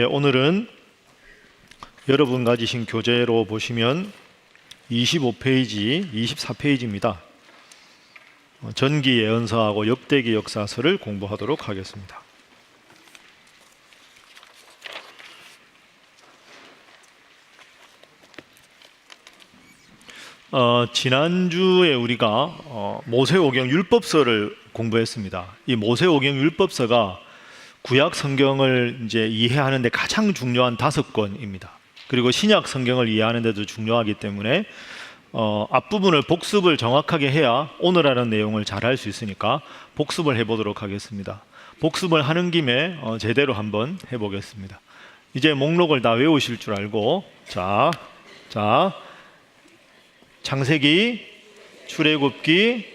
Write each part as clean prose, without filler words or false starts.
오늘은 여러분 가지신 교재로 보시면 25페이지, 24페이지입니다. 전기 예언서하고 역대기 역사서를 공부하도록 하겠습니다. 지난주에 우리가 모세오경 율법서를 공부했습니다. 이 모세오경 율법서가 구약 성경을 이제 이해하는 데 가장 중요한 5권입니다. 그리고 신약 성경을 이해하는 데도 중요하기 때문에 앞부분을 복습을 정확하게 해야 오늘 하는 내용을 잘 할 수 있으니까 복습을 해보도록 하겠습니다. 복습을 하는 김에 제대로 한번 해보겠습니다. 이제 목록을 다 외우실 줄 알고 자 창세기, 출애굽기,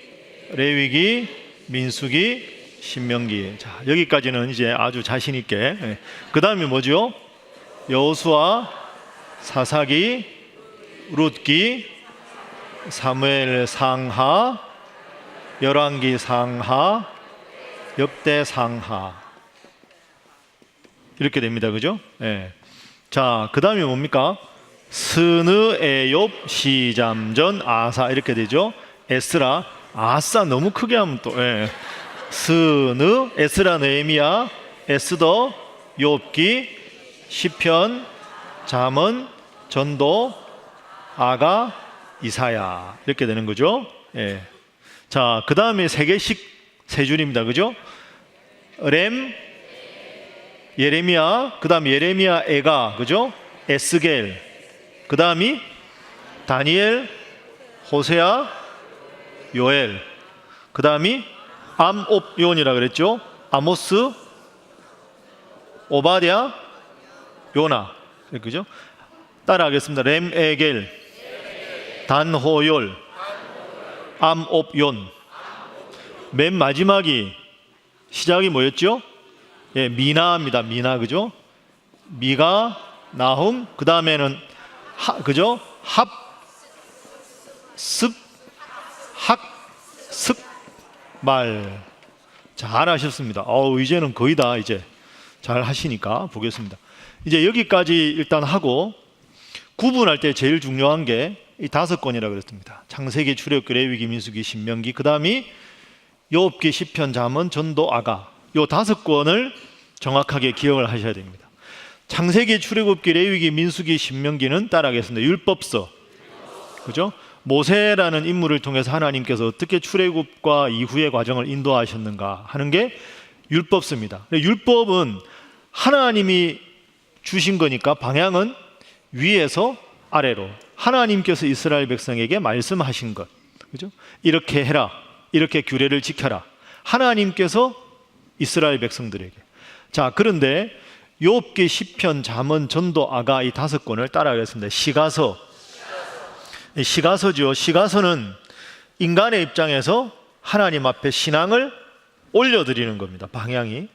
레위기, 민수기, 신명기. 자, 여기까지는 이제 아주 자신 있게. 그 다음이 뭐죠? 여호수아, 사사기, 룻기, 사무엘 상하, 열왕기 상하, 역대 상하. 이렇게 됩니다. 그죠? 네. 자, 그 다음이 뭡니까? 스느, 에욥, 시잠전, 아사. 이렇게 되죠. 에스라, 아사 너무 크게 하면 또 스느, 에스라, 느헤미야, 에스더, 욥기, 시편, 잠언, 전도, 아가, 이사야. 이렇게 되는 거죠. 자, 그 다음에 3개씩 3줄입니다. 그죠? 렘, 예레미야, 그 다음 예레미야, 에가, 그죠? 에스겔, 그 다음이 다니엘, 호세아, 요엘, 그 다음이 암옵요원이라 그랬죠? 아모스, 오바댜, 요나. 그죠? 따라하겠습니다. 렘에겔, 단호열, 암옵yon. 맨 마지막이 시작이 뭐였죠? 미나입니다. 미나. 그죠? 미가, 나훔, 그 다음에는 그죠? 합, 습, 학, 습, 말. 잘 하셨습니다. 이제는 거의 다 이제 잘 하시니까 보겠습니다. 이제 여기까지 일단 하고 구분할 때 제일 중요한 게 이 5권이라고 그랬습니다. 창세기, 출애굽기, 레위기, 민수기, 신명기, 그 다음이 욥기, 시편, 잠언, 전도, 아가. 요 5권을 정확하게 기억을 하셔야 됩니다. 창세기, 출애굽기, 레위기, 민수기, 신명기는 따라하겠습니다. 율법서. 그죠? 모세라는 인물을 통해서 하나님께서 어떻게 출애굽과 이후의 과정을 인도하셨는가 하는 게 율법서입니다. 율법은 하나님이 주신 거니까 방향은 위에서 아래로 하나님께서 이스라엘 백성에게 말씀하신 것. 그죠? 이렇게 해라. 이렇게 규례를 지켜라. 하나님께서 이스라엘 백성들에게. 자, 그런데 욥기, 시편, 잠언, 전도, 아가 이 5권을 따라하겠습니다. 시가서죠. 시가서는 인간의 입장에서 하나님 앞에 신앙을 올려드리는 겁니다. 방향이.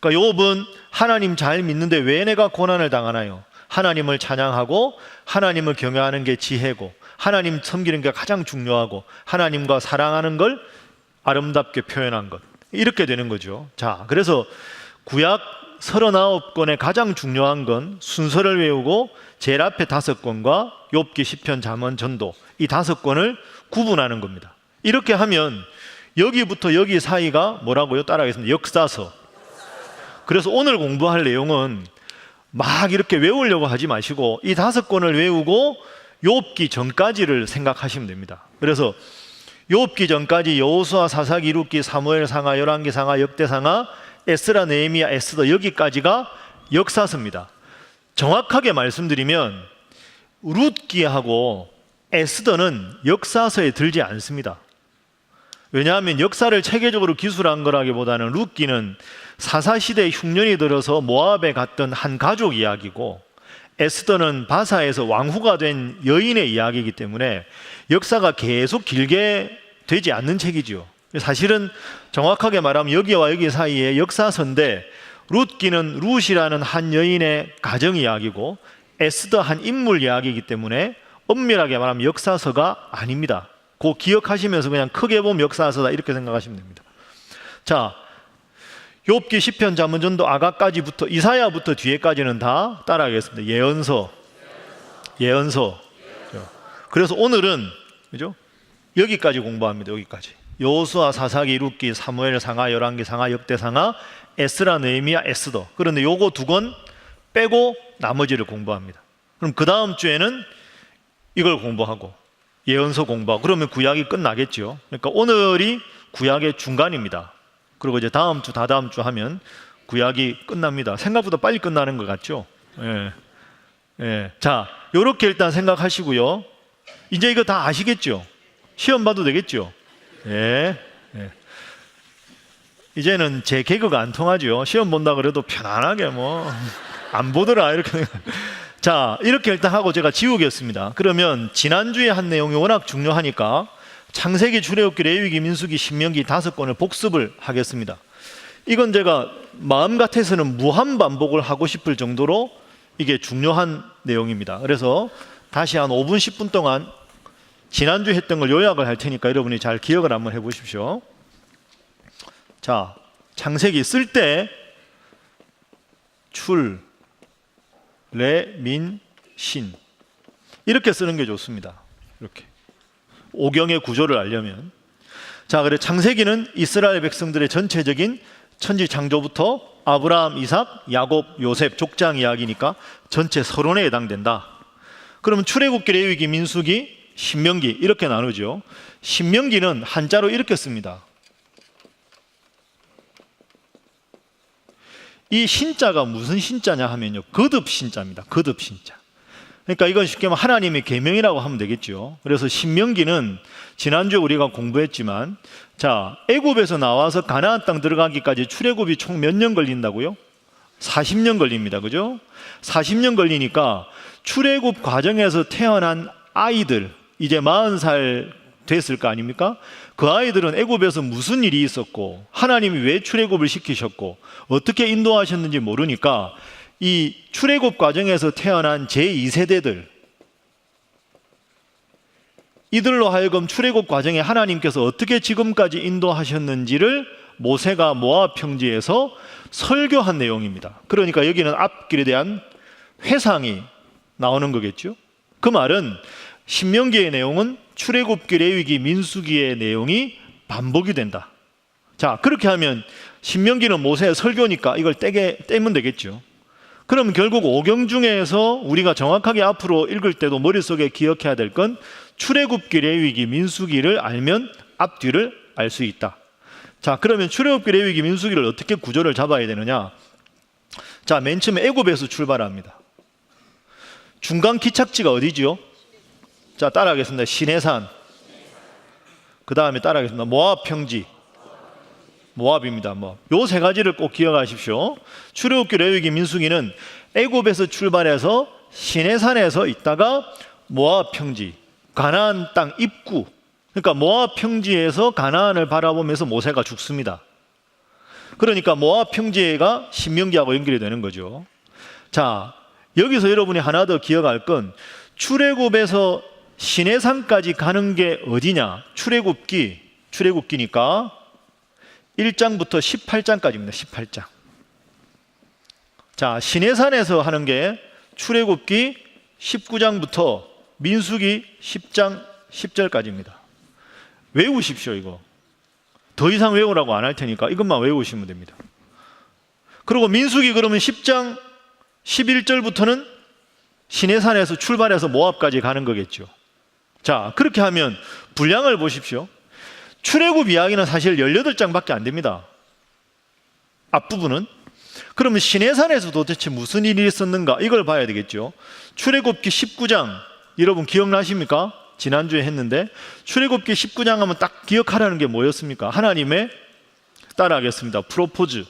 그러니까 욥은 하나님 잘 믿는데 왜 내가 고난을 당하나요? 하나님을 찬양하고 하나님을 경외하는 게 지혜고 하나님 섬기는 게 가장 중요하고 하나님과 사랑하는 걸 아름답게 표현한 것. 이렇게 되는 거죠. 자, 그래서 구약 39권의 가장 중요한 건 순서를 외우고 제일 앞에 5권과 욥기, 시편, 잠언, 전도 이 5권을 구분하는 겁니다. 이렇게 하면 여기부터 여기 사이가 뭐라고요? 따라하겠습니다. 역사서. 그래서 오늘 공부할 내용은 막 이렇게 외우려고 하지 마시고 이 5권을 외우고 욥기 전까지를 생각하시면 됩니다. 그래서 욥기 전까지 여호수아, 사사기, 룻기, 사무엘 상하, 열왕기 상하, 역대 상하, 에스라, 느헤미야, 에스더 여기까지가 역사서입니다. 정확하게 말씀드리면 룻기하고 에스더는 역사서에 들지 않습니다. 왜냐하면 역사를 체계적으로 기술한 거라기보다는 룻기는 사사시대 흉년이 들어서 모압에 갔던 한 가족 이야기고 에스더는 바사에서 왕후가 된 여인의 이야기이기 때문에 역사가 계속 길게 되지 않는 책이죠. 사실은 정확하게 말하면 여기와 여기 사이에 역사서인데 룻기는 룻이라는 한 여인의 가정 이야기고 에스더 한 인물 이야기이기 때문에 엄밀하게 말하면 역사서가 아닙니다. 그 기억하시면서 그냥 크게 보면 역사서다 이렇게 생각하시면 됩니다. 자, 욥기, 시편, 잠언,전도, 아가까지부터, 이사야부터 뒤에까지는 다 따라하겠습니다. 예언서. 그래서 오늘은 그죠? 여기까지 공부합니다. 여기까지. 여호수아, 사사기, 룻기, 사무엘, 상하, 열왕기, 상하, 역대, 상하, 에스라, 느헤미야, 에스더. 그런데 요거 두 권 빼고 나머지를 공부합니다. 그럼 그 다음 주에는 이걸 공부하고 예언서 공부하고 그러면 구약이 끝나겠죠. 그러니까 오늘이 구약의 중간입니다. 그리고 이제 다음 주, 다다음 주 하면 구약이 끝납니다. 생각보다 빨리 끝나는 것 같죠? 자, 요렇게 일단 생각하시고요. 이제 이거 다 아시겠죠? 시험 봐도 되겠죠? 이제는 제 개그가 안 통하죠. 시험 본다 그래도 편안하게 안 보더라 이렇게. 자, 이렇게 일단 하고 제가 지우겠습니다. 그러면 지난주에 한 내용이 워낙 중요하니까 창세기, 출애굽기, 레위기, 민수기, 신명기 5권을 복습을 하겠습니다. 이건 제가 마음 같아서는 무한 반복을 하고 싶을 정도로 이게 중요한 내용입니다. 그래서 다시 한 5분, 10분 동안 지난주 했던 걸 요약을 할 테니까 여러분이 잘 기억을 한번 해보십시오. 자, 창세기 쓸 때 출, 레, 민, 신 이렇게 쓰는 게 좋습니다. 이렇게 오경의 구조를 알려면. 자, 그래 창세기는 이스라엘 백성들의 전체적인 천지 창조부터 아브라함, 이삭, 야곱, 요셉 족장 이야기니까 전체 서론에 해당된다. 그러면 출애굽기, 레위기, 민수기, 신명기 이렇게 나누죠. 신명기는 한자로 이렇게 씁니다. 이 신자가 무슨 신자냐 하면요, 거듭 신자입니다. 거듭 신자. 그러니까 이건 쉽게 말하면 하나님의 계명이라고 하면 되겠죠. 그래서 신명기는 지난주에 우리가 공부했지만, 자, 애굽에서 나와서 가나안 땅 들어가기까지 출애굽이 총 몇 년 걸린다고요? 40년 걸립니다. 그죠? 40년 걸리니까 출애굽 과정에서 태어난 아이들, 이제 40살 됐을 거 아닙니까? 그 아이들은 애굽에서 무슨 일이 있었고 하나님이 왜 출애굽을 시키셨고 어떻게 인도하셨는지 모르니까 이 출애굽 과정에서 태어난 제2세대들, 이들로 하여금 출애굽 과정에 하나님께서 어떻게 지금까지 인도하셨는지를 모세가 모압 평지에서 설교한 내용입니다. 그러니까 여기는 앞길에 대한 회상이 나오는 거겠죠. 그 말은 신명기의 내용은 출애굽기, 레위기, 민수기의 내용이 반복이 된다. 자, 그렇게 하면 신명기는 모세의 설교니까 이걸 떼면 되겠죠. 그럼 결국 오경 중에서 우리가 정확하게 앞으로 읽을 때도 머릿속에 기억해야 될 건 출애굽기, 레위기, 민수기를 알면 앞뒤를 알 수 있다. 자, 그러면 출애굽기, 레위기, 민수기를 어떻게 구조를 잡아야 되느냐? 자, 맨 처음에 애굽에서 출발합니다. 중간 기착지가 어디지요? 자, 따라하겠습니다. 시내산. 그 다음에 따라하겠습니다. 모압 평지. 모압입니다. 요 세 가지를 꼭 기억하십시오. 출애굽기, 레위기, 민수기는 애굽에서 출발해서 시내산에서 있다가 모압 평지, 가나안 땅 입구. 그러니까 모압 평지에서 가나안을 바라보면서 모세가 죽습니다. 그러니까 모압 평지가 신명기하고 연결이 되는 거죠. 자, 여기서 여러분이 하나 더 기억할 건 출애굽에서 시내산까지 가는 게 어디냐? 출애굽기니까 1장부터 18장까지입니다. 18장. 자, 시내산에서 하는 게 출애굽기 19장부터 민수기 10장 10절까지입니다. 외우십시오. 이거 더 이상 외우라고 안 할 테니까 이것만 외우시면 됩니다. 그리고 민수기 그러면 10장 11절부터는 시내산에서 출발해서 모압까지 가는 거겠죠. 자, 그렇게 하면 분량을 보십시오. 출애굽 이야기는 사실 18장밖에 안 됩니다. 앞부분은. 그러면 시내산에서 도대체 무슨 일이 있었는가 이걸 봐야 되겠죠. 출애굽기 19장 여러분 기억나십니까? 지난주에 했는데 출애굽기 19장 하면 딱 기억하라는 게 뭐였습니까? 하나님의, 따라하겠습니다. 프로포즈.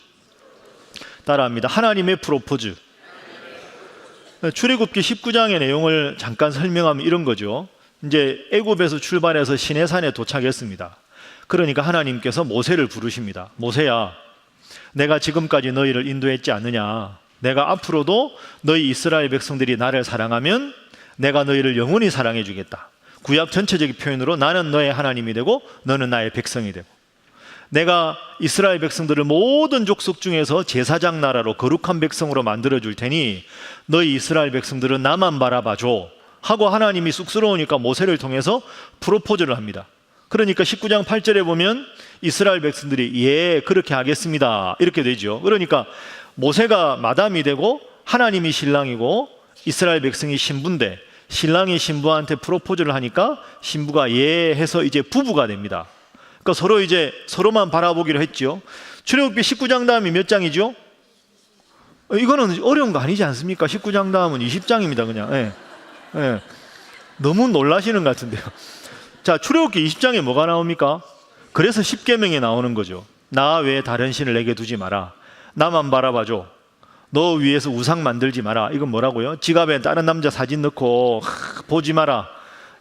따라합니다. 하나님의 프로포즈. 출애굽기 19장의 내용을 잠깐 설명하면 이런 거죠. 이제 애굽에서 출발해서 시내산에 도착했습니다. 그러니까 하나님께서 모세를 부르십니다. 모세야, 내가 지금까지 너희를 인도했지 않느냐? 내가 앞으로도 너희 이스라엘 백성들이 나를 사랑하면 내가 너희를 영원히 사랑해 주겠다. 구약 전체적인 표현으로 나는 너의 하나님이 되고 너는 나의 백성이 되고 내가 이스라엘 백성들을 모든 족속 중에서 제사장 나라로 거룩한 백성으로 만들어 줄 테니 너희 이스라엘 백성들은 나만 바라봐 줘 하고 하나님이 쑥스러우니까 모세를 통해서 프로포즈를 합니다. 그러니까 19장 8절에 보면 이스라엘 백성들이 예 그렇게 하겠습니다 이렇게 되죠. 그러니까 모세가 마담이 되고 하나님이 신랑이고 이스라엘 백성이 신부인데 신랑이 신부한테 프로포즈를 하니까 신부가 예 해서 이제 부부가 됩니다. 그러니까 서로 이제 서로만 바라보기로 했죠. 출애굽기 19장 다음이 몇 장이죠? 이거는 어려운 거 아니지 않습니까? 19장 다음은 20장입니다 그냥. 예. 예. 너무 놀라시는 것 같은데요. 자, 출애굽기 20장에 뭐가 나옵니까? 그래서 10계명에 나오는 거죠. 나 외에 다른 신을 내게 두지 마라. 나만 바라봐줘. 너 위해서 우상 만들지 마라. 이건 뭐라고요? 지갑에 다른 남자 사진 넣고 보지 마라.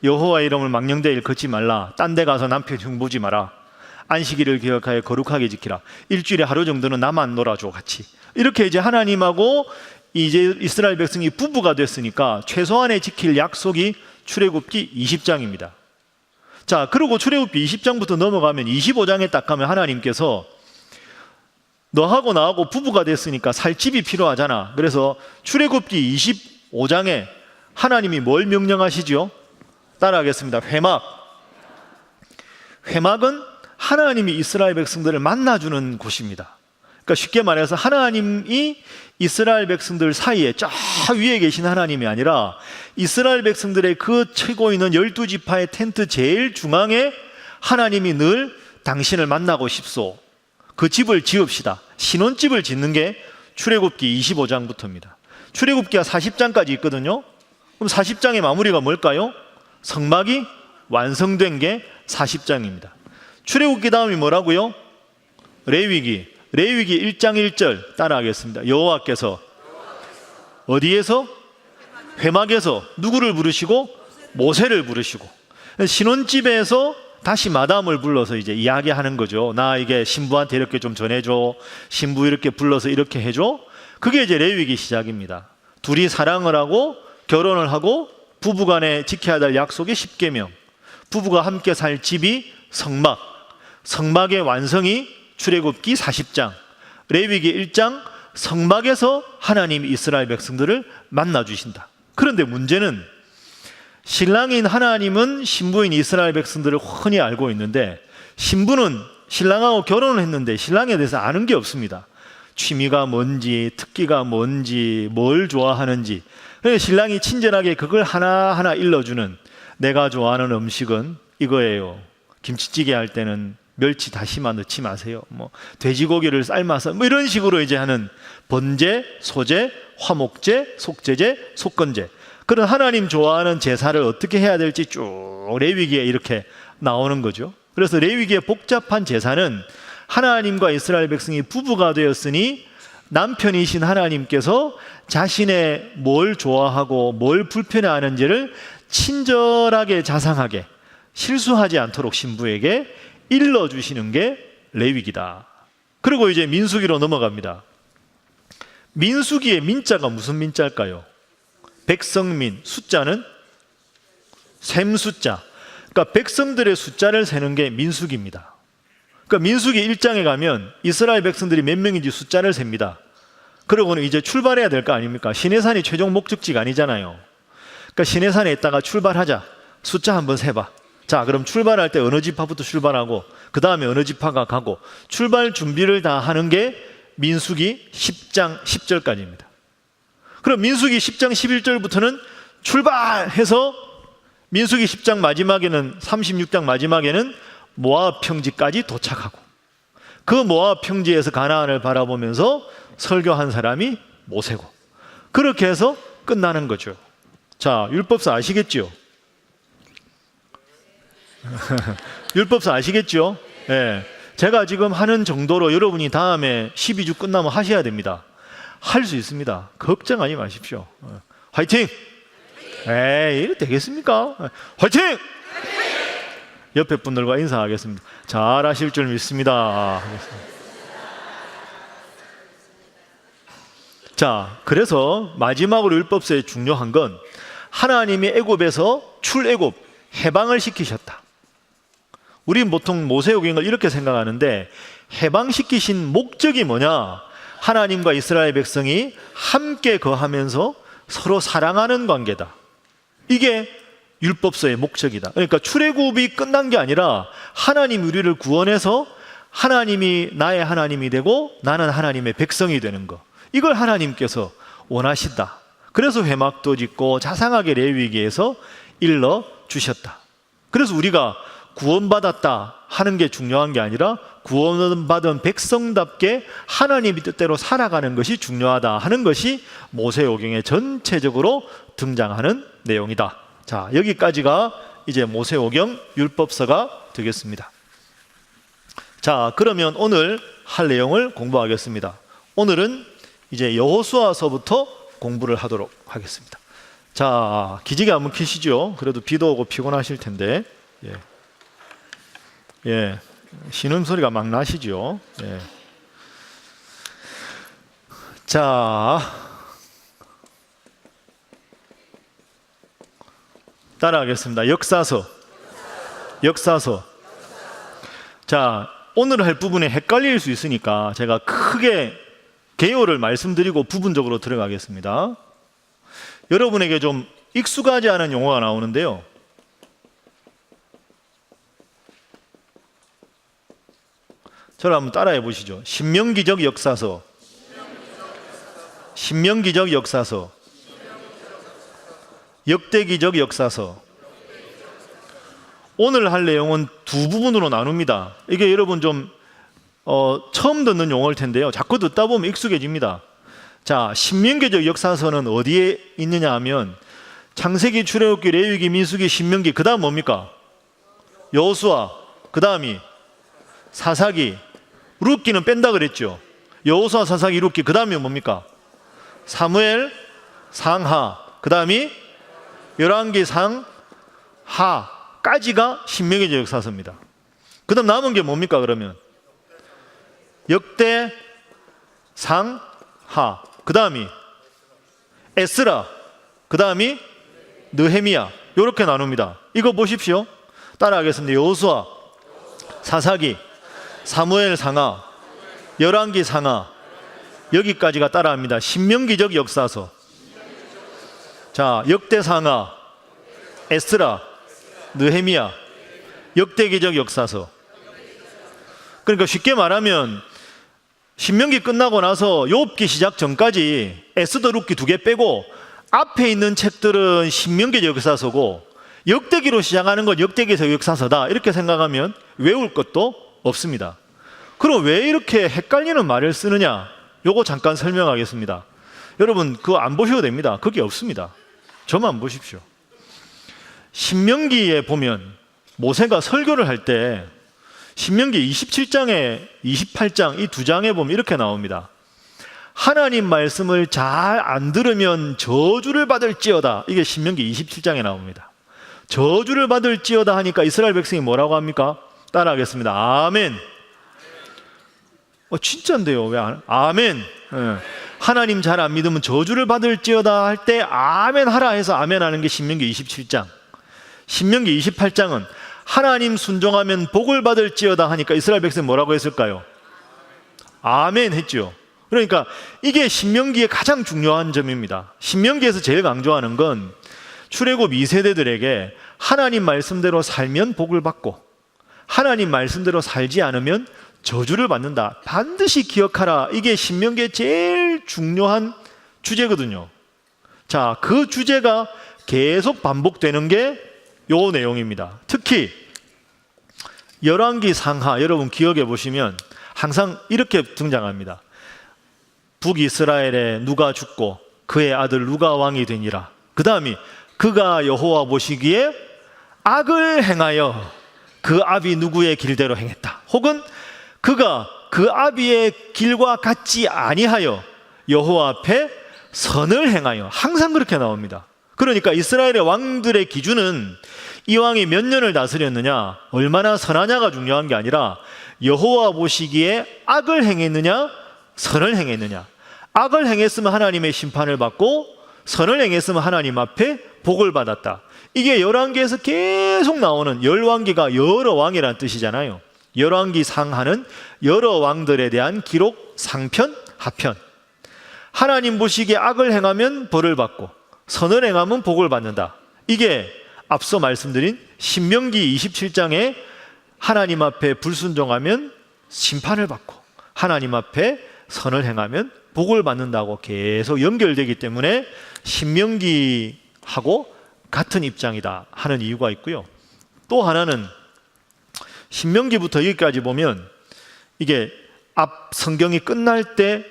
여호와 이름을 망령되이 걷지 말라. 딴 데 가서 남편 흉보지 마라. 안식일을 기억하여 거룩하게 지키라. 일주일에 하루 정도는 나만 놀아줘 같이. 이렇게 이제 하나님하고 이제 이스라엘 백성이 부부가 됐으니까 최소한의 지킬 약속이 출애굽기 20장입니다. 자, 그리고 출애굽기 20장부터 넘어가면 25장에 딱 가면 하나님께서 너하고 나하고 부부가 됐으니까 살 집이 필요하잖아. 그래서 출애굽기 25장에 하나님이 뭘 명령하시죠? 따라하겠습니다. 회막. 회막은 하나님이 이스라엘 백성들을 만나주는 곳입니다. 그러니까 쉽게 말해서 하나님이 이스라엘 백성들 사이에 저 위에 계신 하나님이 아니라 이스라엘 백성들의 그 치고 있는 12지파의 텐트 제일 중앙에 하나님이 늘 당신을 만나고 싶소. 그 집을 지읍시다. 신혼집을 짓는 게 출애굽기 25장부터입니다. 출애굽기가 40장까지 있거든요. 그럼 40장의 마무리가 뭘까요? 성막이 완성된 게 40장입니다. 출애굽기 다음이 뭐라고요? 레위기 1장 1절 따라하겠습니다. 여호와께서 어디에서? 회막에서 누구를 부르시고? 모세를 부르시고. 신혼집에서 다시 마담을 불러서 이제 이야기하는 거죠. 나 이게 신부한테 이렇게 좀 전해줘. 신부 이렇게 불러서 이렇게 해줘. 그게 이제 레위기 시작입니다. 둘이 사랑을 하고 결혼을 하고 부부간에 지켜야 될 약속이 10계명. 부부가 함께 살 집이 성막. 성막의 완성이 출애굽기 40장. 레위기 1장 성막에서 하나님이 이스라엘 백성들을 만나 주신다. 그런데 문제는 신랑인 하나님은 신부인 이스라엘 백성들을 훤히 알고 있는데 신부는 신랑하고 결혼을 했는데 신랑에 대해서 아는 게 없습니다. 취미가 뭔지, 특기가 뭔지, 뭘 좋아하는지. 그래서 신랑이 친절하게 그걸 하나하나 일러주는 내가 좋아하는 음식은 이거예요. 김치찌개 할 때는 멸치 다시마 넣지 마세요. 돼지고기를 삶아서 이런 식으로 이제 하는 번제, 소제, 화목제, 속제제, 속건제. 그런 하나님 좋아하는 제사를 어떻게 해야 될지 쭉 레위기에 이렇게 나오는 거죠. 그래서 레위기의 복잡한 제사는 하나님과 이스라엘 백성이 부부가 되었으니 남편이신 하나님께서 자신의 뭘 좋아하고 뭘 불편해하는지를 친절하게 자상하게 실수하지 않도록 신부에게 일러주시는 게 레위기다. 그리고 이제 민수기로 넘어갑니다. 민수기의 민자가 무슨 민자일까요? 백성민, 숫자는 셈숫자. 그러니까 백성들의 숫자를 세는 게 민수기입니다. 그러니까 민수기 1장에 가면 이스라엘 백성들이 몇 명인지 숫자를 셉니다. 그러고는 이제 출발해야 될 거 아닙니까? 시내산이 최종 목적지가 아니잖아요. 그러니까 시내산에 있다가 출발하자. 숫자 한번 세봐. 자, 그럼 출발할 때 어느 지파부터 출발하고 그 다음에 어느 지파가 가고 출발 준비를 다 하는 게 민수기 10장 10절까지입니다. 그럼 민수기 10장 11절부터는 출발해서 민수기 10장 마지막에는 36장 마지막에는 모압 평지까지 도착하고 그 모압 평지에서 가나안을 바라보면서 설교한 사람이 모세고 그렇게 해서 끝나는 거죠. 자, 율법서 아시겠죠? 율법서 아시겠죠? 네. 제가 지금 하는 정도로 여러분이 다음에 12주 끝나면 하셔야 됩니다. 할 수 있습니다. 걱정하지 마십시오. 화이팅! 에이, 이래 되겠습니까? 화이팅! 옆에 분들과 인사하겠습니다. 잘 하실 줄 믿습니다. 자, 그래서 마지막으로 율법서에 중요한 건 하나님이 애굽에서 출애굽, 해방을 시키셨다. 우리는 보통 모세오경을 이렇게 생각하는데 해방시키신 목적이 뭐냐? 하나님과 이스라엘 백성이 함께 거하면서 서로 사랑하는 관계다. 이게 율법서의 목적이다. 그러니까 출애굽이 끝난 게 아니라 하나님 우리를 구원해서 하나님이 나의 하나님이 되고 나는 하나님의 백성이 되는 거. 이걸 하나님께서 원하신다. 그래서 회막도 짓고 자상하게 레위기에서 일러 주셨다. 그래서 우리가 구원받았다 하는 게 중요한 게 아니라 구원받은 백성답게 하나님의 뜻대로 살아가는 것이 중요하다 하는 것이 모세오경에 전체적으로 등장하는 내용이다. 자, 여기까지가 이제 모세오경 율법서가 되겠습니다. 자, 그러면 오늘 할 내용을 공부하겠습니다. 오늘은 이제 여호수아서부터 공부를 하도록 하겠습니다. 자, 기지개 한번 켜시죠. 그래도 비도 오고 피곤하실 텐데. 예, 신음소리가 막 나시죠. 예. 자, 따라하겠습니다. 역사서. 자, 오늘 할 부분에 헷갈릴 수 있으니까 제가 크게 개요를 말씀드리고 부분적으로 들어가겠습니다. 여러분에게 좀 익숙하지 않은 용어가 나오는데요. 저를 한번 따라해 보시죠. 신명기적 역사서, 신명기적 역사서, 역대기적 역사서. 오늘 할 내용은 두 부분으로 나눕니다. 이게 여러분 좀 처음 듣는 용어일 텐데요. 자꾸 듣다 보면 익숙해집니다. 자, 신명기적 역사서는 어디에 있느냐 하면 창세기, 출애굽기, 레위기, 민수기, 신명기, 그 다음 뭡니까? 여호수아, 그 다음이 사사기, 룻기는 뺀다 그랬죠. 여호수아, 사사기, 룻기, 그 다음이 뭡니까? 사무엘, 상하, 그 다음이 열왕기, 상하까지가 신명기적 역사서입니다. 그 다음 남은 게 뭡니까 그러면? 역대, 상하, 그 다음이 에스라, 그 다음이 느헤미야. 이렇게 나눕니다. 이거 보십시오. 따라하겠습니다. 여호수아, 사사기, 사무엘 상하, 열왕기 상하, 여기까지가 따라합니다. 신명기적 역사서. 자, 역대 상하, 에스라, 느헤미야, 역대기적 역사서. 그러니까 쉽게 말하면 신명기 끝나고 나서 욥기 시작 전까지 에스더, 룻기 두 개 빼고 앞에 있는 책들은 신명기적 역사서고 역대기로 시작하는 건 역대기적 역사서다. 이렇게 생각하면 외울 것도 없습니다. 그럼 왜 이렇게 헷갈리는 말을 쓰느냐? 요거 잠깐 설명하겠습니다. 여러분 그거 안 보셔도 됩니다. 그게 없습니다. 저만 보십시오. 신명기에 보면 모세가 설교를 할 때 신명기 27장에 28장 이 두 장에 보면 이렇게 나옵니다. 하나님 말씀을 잘 안 들으면 저주를 받을지어다. 이게 신명기 27장에 나옵니다. 저주를 받을지어다 하니까 이스라엘 백성이 뭐라고 합니까? 따라하겠습니다. 아멘. 진짜인데요. 왜 아멘? 하나님 잘 안 믿으면 저주를 받을지어다 할 때 아멘 하라 해서 아멘 하는 게 신명기 27장. 신명기 28장은 하나님 순종하면 복을 받을지어다 하니까 이스라엘 백성이 뭐라고 했을까요? 아멘 했죠. 그러니까 이게 신명기의 가장 중요한 점입니다. 신명기에서 제일 강조하는 건 출애굽 2세대들에게 하나님 말씀대로 살면 복을 받고 하나님 말씀대로 살지 않으면 저주를 받는다. 반드시 기억하라. 이게 신명기의 제일 중요한 주제거든요. 자, 그 주제가 계속 반복되는 게 요 내용입니다. 특히 열왕기 상하 여러분 기억해 보시면 항상 이렇게 등장합니다. 북이스라엘에 누가 죽고 그의 아들 누가 왕이 되니라. 그 다음이 그가 여호와 보시기에 악을 행하여 그 아비 누구의 길대로 행했다. 혹은 그가 그 아비의 길과 같지 아니하여 여호와 앞에 선을 행하여. 항상 그렇게 나옵니다. 그러니까 이스라엘의 왕들의 기준은 이 왕이 몇 년을 다스렸느냐, 얼마나 선하냐가 중요한 게 아니라 여호와 보시기에 악을 행했느냐 선을 행했느냐. 악을 행했으면 하나님의 심판을 받고 선을 행했으면 하나님 앞에 복을 받았다. 이게 열왕기에서 계속 나오는, 열왕기가 여러 왕이라는 뜻이잖아요. 열왕기 상하는 여러 왕들에 대한 기록, 상편, 하편. 하나님 보시기에 악을 행하면 벌을 받고 선을 행하면 복을 받는다. 이게 앞서 말씀드린 신명기 27장에 하나님 앞에 불순종하면 심판을 받고 하나님 앞에 선을 행하면 복을 받는다고 계속 연결되기 때문에 신명기하고 같은 입장이다 하는 이유가 있고요. 또 하나는 신명기부터 여기까지 보면 이게 앞 성경이 끝날 때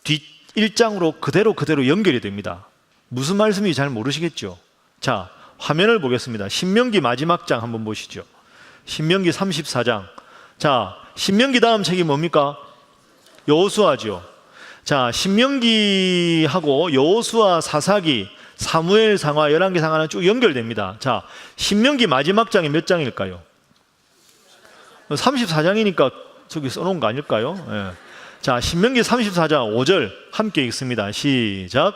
뒷 1장으로 그대로 연결이 됩니다. 무슨 말씀인지 잘 모르시겠죠? 자, 화면을 보겠습니다. 신명기 마지막 장 한번 보시죠. 신명기 34장. 자, 신명기 다음 책이 뭡니까? 여호수아죠. 자, 신명기하고 여호수아, 사사기, 사무엘 상하, 열왕기 상하는 쭉 연결됩니다. 자, 신명기 마지막 장이 몇 장일까요? 34장이니까 저기 써놓은 거 아닐까요? 예. 자, 신명기 34장 5절 함께 읽습니다. 시작.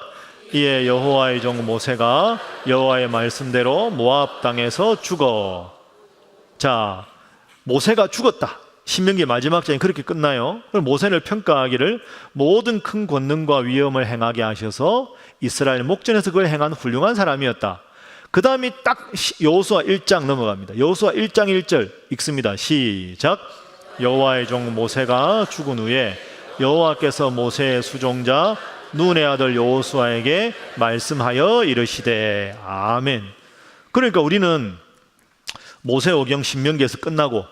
이에 여호와의 종 모세가 여호와의 말씀대로 모압 땅에서 죽어. 자, 모세가 죽었다. 신명기 마지막 장이 그렇게 끝나요. 그럼 모세를 평가하기를 모든 큰 권능과 위엄을 행하게 하셔서 이스라엘 목전에서 그걸 행한 훌륭한 사람이었다. 그 다음이 딱 여호수아 1장 넘어갑니다. 여호수아 1장 1절 읽습니다. 시작. 여호와의 종 모세가 죽은 후에 여호와께서 모세의 수종자 눈의 아들 여호수아에게 말씀하여 이르시되. 아멘. 그러니까 우리는 모세오경 신명기에서 끝나고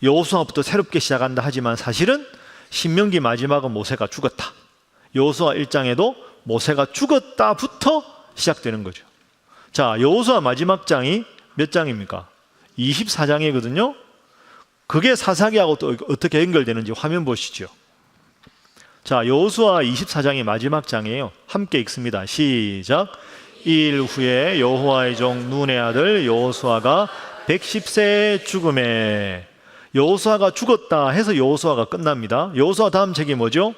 여호수아부터 새롭게 시작한다 하지만 사실은 신명기 마지막은 모세가 죽었다. 여호수아 1장에도 모세가 죽었다부터 시작되는 거죠. 자, 여호수아 마지막 장이 몇 장입니까? 24장이거든요. 그게 사사기하고 또 어떻게 연결되는지 화면 보시죠. 자, 여호수아 24장이 마지막 장이에요. 함께 읽습니다. 시작. 이일 후에 여호와의 종 눈의 아들 여호수아가 110세에 죽음에. 여호수아가 죽었다 해서 여호수아가 끝납니다. 여호수아 다음 책이 뭐죠?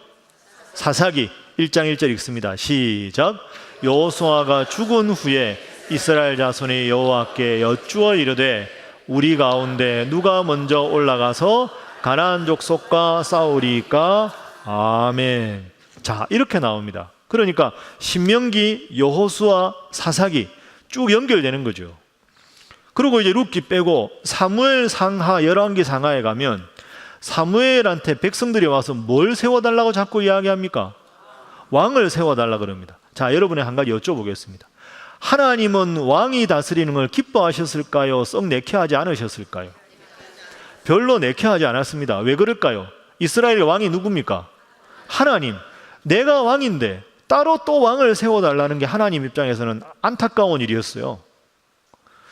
사사기 1장 1절 읽습니다. 시작. 여호수아가 죽은 후에 이스라엘 자손이 여호와께 여쭈어 이르되 우리 가운데 누가 먼저 올라가서 가나안 족속과 싸우리까? 아멘. 자, 이렇게 나옵니다. 그러니까 신명기, 여호수아, 사사기 쭉 연결되는 거죠. 그리고 이제 룻기 빼고 사무엘 상하, 열왕기 상하에 가면 사무엘한테 백성들이 와서 뭘 세워달라고 자꾸 이야기합니까? 왕을 세워달라 그럽니다. 자, 여러분의 한 가지 여쭤보겠습니다. 하나님은 왕이 다스리는 걸 기뻐하셨을까요? 썩 내켜하지 않으셨을까요? 별로 내켜하지 않았습니다. 왜 그럴까요? 이스라엘의 왕이 누굽니까? 하나님. 내가 왕인데 따로 또 왕을 세워달라는 게 하나님 입장에서는 안타까운 일이었어요.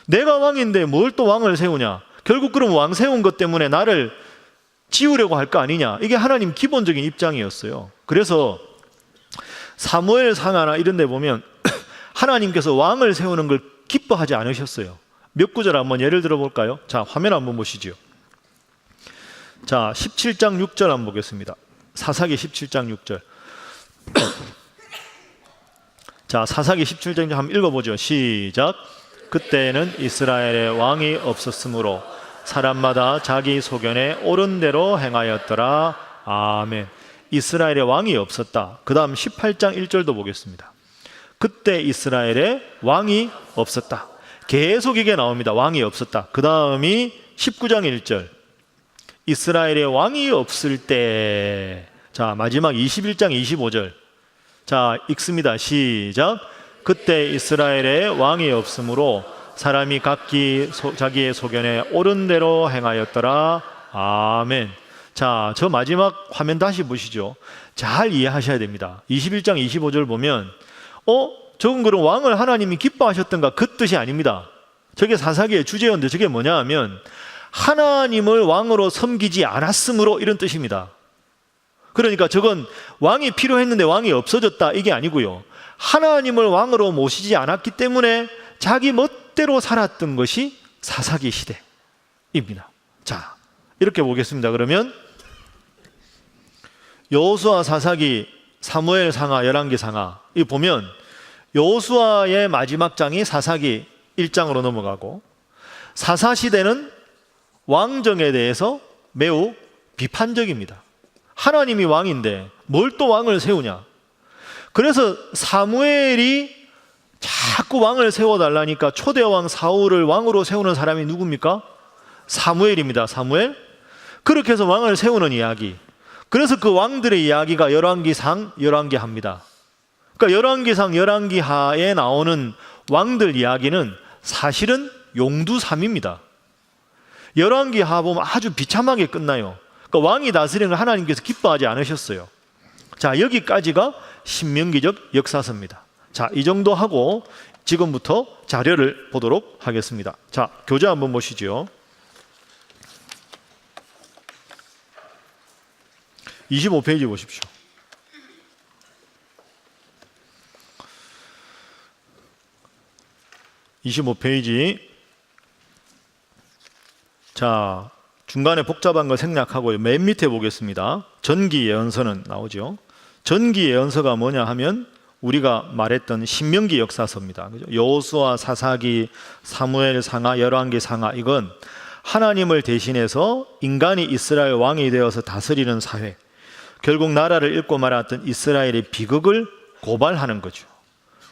내가 왕인데 뭘 또 왕을 세우냐? 결국 그럼 왕 세운 것 때문에 나를 지우려고 할 거 아니냐? 이게 하나님 기본적인 입장이었어요. 그래서 사무엘 상하나 이런 데 보면 하나님께서 왕을 세우는 걸 기뻐하지 않으셨어요. 몇 구절 한번 예를 들어 볼까요? 자, 화면 한번 보시죠. 자, 17장 6절 한번 보겠습니다. 사사기 17장 6절. 자, 사사기 17장 한번 읽어보죠. 시작. 그때는 이스라엘에 왕이 없었으므로 사람마다 자기 소견에 옳은 대로 행하였더라. 아멘. 이스라엘에 왕이 없었다. 그 다음 18장 1절도 보겠습니다. 그때 이스라엘에 왕이 없었다. 계속 이게 나옵니다. 왕이 없었다. 그 다음이 19장 1절. 이스라엘에 왕이 없을 때. 자, 마지막 21장 25절. 자, 읽습니다. 시작. 그때 이스라엘에 왕이 없으므로 사람이 각기 자기의 소견에 옳은 대로 행하였더라. 아멘. 자, 저 마지막 화면 다시 보시죠. 잘 이해하셔야 됩니다. 21장 25절 보면 저건 그럼 왕을 하나님이 기뻐하셨던가 그 뜻이 아닙니다. 저게 사사기의 주제였는데 저게 뭐냐 하면 하나님을 왕으로 섬기지 않았으므로 이런 뜻입니다. 그러니까 저건 왕이 필요했는데 왕이 없어졌다 이게 아니고요. 하나님을 왕으로 모시지 않았기 때문에 자기 멋대로 살았던 것이 사사기 시대입니다. 자, 이렇게 보겠습니다. 그러면 여호수아, 사사기, 사무엘 상하, 열왕기 상하 이 보면 여호수아의 마지막 장이 사사기 1장으로 넘어가고, 사사시대는 왕정에 대해서 매우 비판적입니다. 하나님이 왕인데 뭘 또 왕을 세우냐. 그래서 사무엘이 자꾸 왕을 세워달라니까 초대왕 사울을 왕으로 세우는 사람이 누굽니까? 사무엘입니다. 사무엘. 그렇게 해서 왕을 세우는 이야기. 그래서 그 왕들의 이야기가 열왕기상, 열왕기하입니다. 그러니까 열왕기상, 열왕기하에 나오는 왕들 이야기는 사실은 용두삼입니다. 열왕기하 보면 아주 비참하게 끝나요. 그러니까 왕이 다스리는 걸 하나님께서 기뻐하지 않으셨어요. 자, 여기까지가 신명기적 역사서입니다. 자, 이 정도 하고 지금부터 자료를 보도록 하겠습니다. 자, 교재 한번 보시죠. 25페이지 보십시오. (25페이지) 자, 중간에 복잡한 거 생략하고요. 맨 밑에 보겠습니다. 전기 예언서는 나오죠. 전기 예언서가 뭐냐 하면 우리가 말했던 신명기 역사서입니다. 그죠? 여호수아, 사사기, 사무엘 상하, 열왕기 상하, 이건 하나님을 대신해서 인간이 이스라엘 왕이 되어서 다스리는 사회, 결국 나라를 잃고 말았던 이스라엘의 비극을 고발하는 거죠.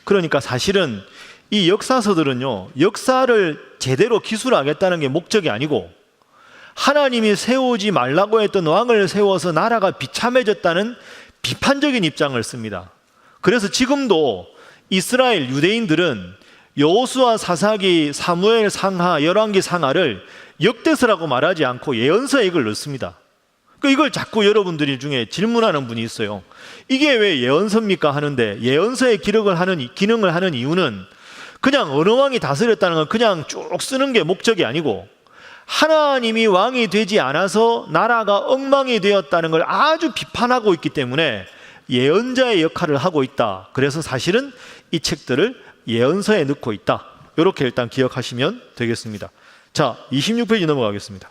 그러니까 사실은 이 역사서들은요, 역사를 제대로 기술하겠다는 게 목적이 아니고 하나님이 세우지 말라고 했던 왕을 세워서 나라가 비참해졌다는 비판적인 입장을 씁니다. 그래서 지금도 이스라엘 유대인들은 여호수아, 사사기, 사무엘 상하, 열왕기 상하를 역대서라고 말하지 않고 예언서에 이걸 넣습니다. 이걸 자꾸 여러분들이 중에 질문하는 분이 있어요. 이게 왜 예언서입니까 하는데, 예언서에 기능을 하는 이유는 그냥 어느 왕이 다스렸다는 건 그냥 쭉 쓰는 게 목적이 아니고, 하나님이 왕이 되지 않아서 나라가 엉망이 되었다는 걸 아주 비판하고 있기 때문에 예언자의 역할을 하고 있다. 그래서 사실은 이 책들을 예언서에 넣고 있다. 이렇게 일단 기억하시면 되겠습니다. 자, 26페이지 넘어가겠습니다.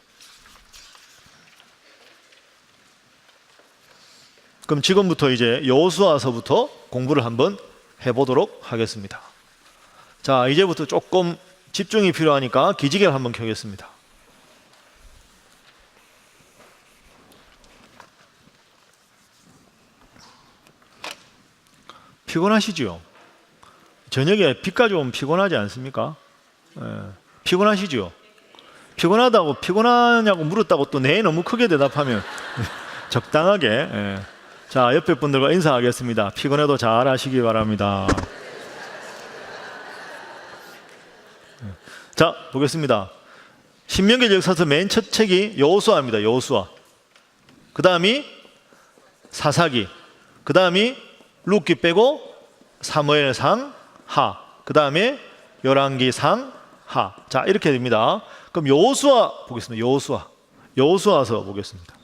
그럼 지금부터 이제 여호수아서부터 공부를 한번 해보도록 하겠습니다. 자, 이제부터 조금 집중이 필요하니까 기지개를 한번 켜겠습니다. 피곤하시죠? 저녁에 비까지 오면 피곤하지 않습니까? 피곤하시죠? 피곤하다고, 피곤하냐고 물었다고 또 네 너무 크게 대답하면 적당하게. 자, 옆에 분들과 인사하겠습니다. 피곤해도 잘 하시기 바랍니다. 자, 보겠습니다. 신명기 역사서 맨 첫 책이 여호수아입니다. 여호수아. 그 다음이 사사기. 그 다음이 룻기 빼고 사무엘상 하. 그 다음에 열왕기상 하. 자, 이렇게 됩니다. 그럼 여호수아 보겠습니다. 여호수아서 보겠습니다.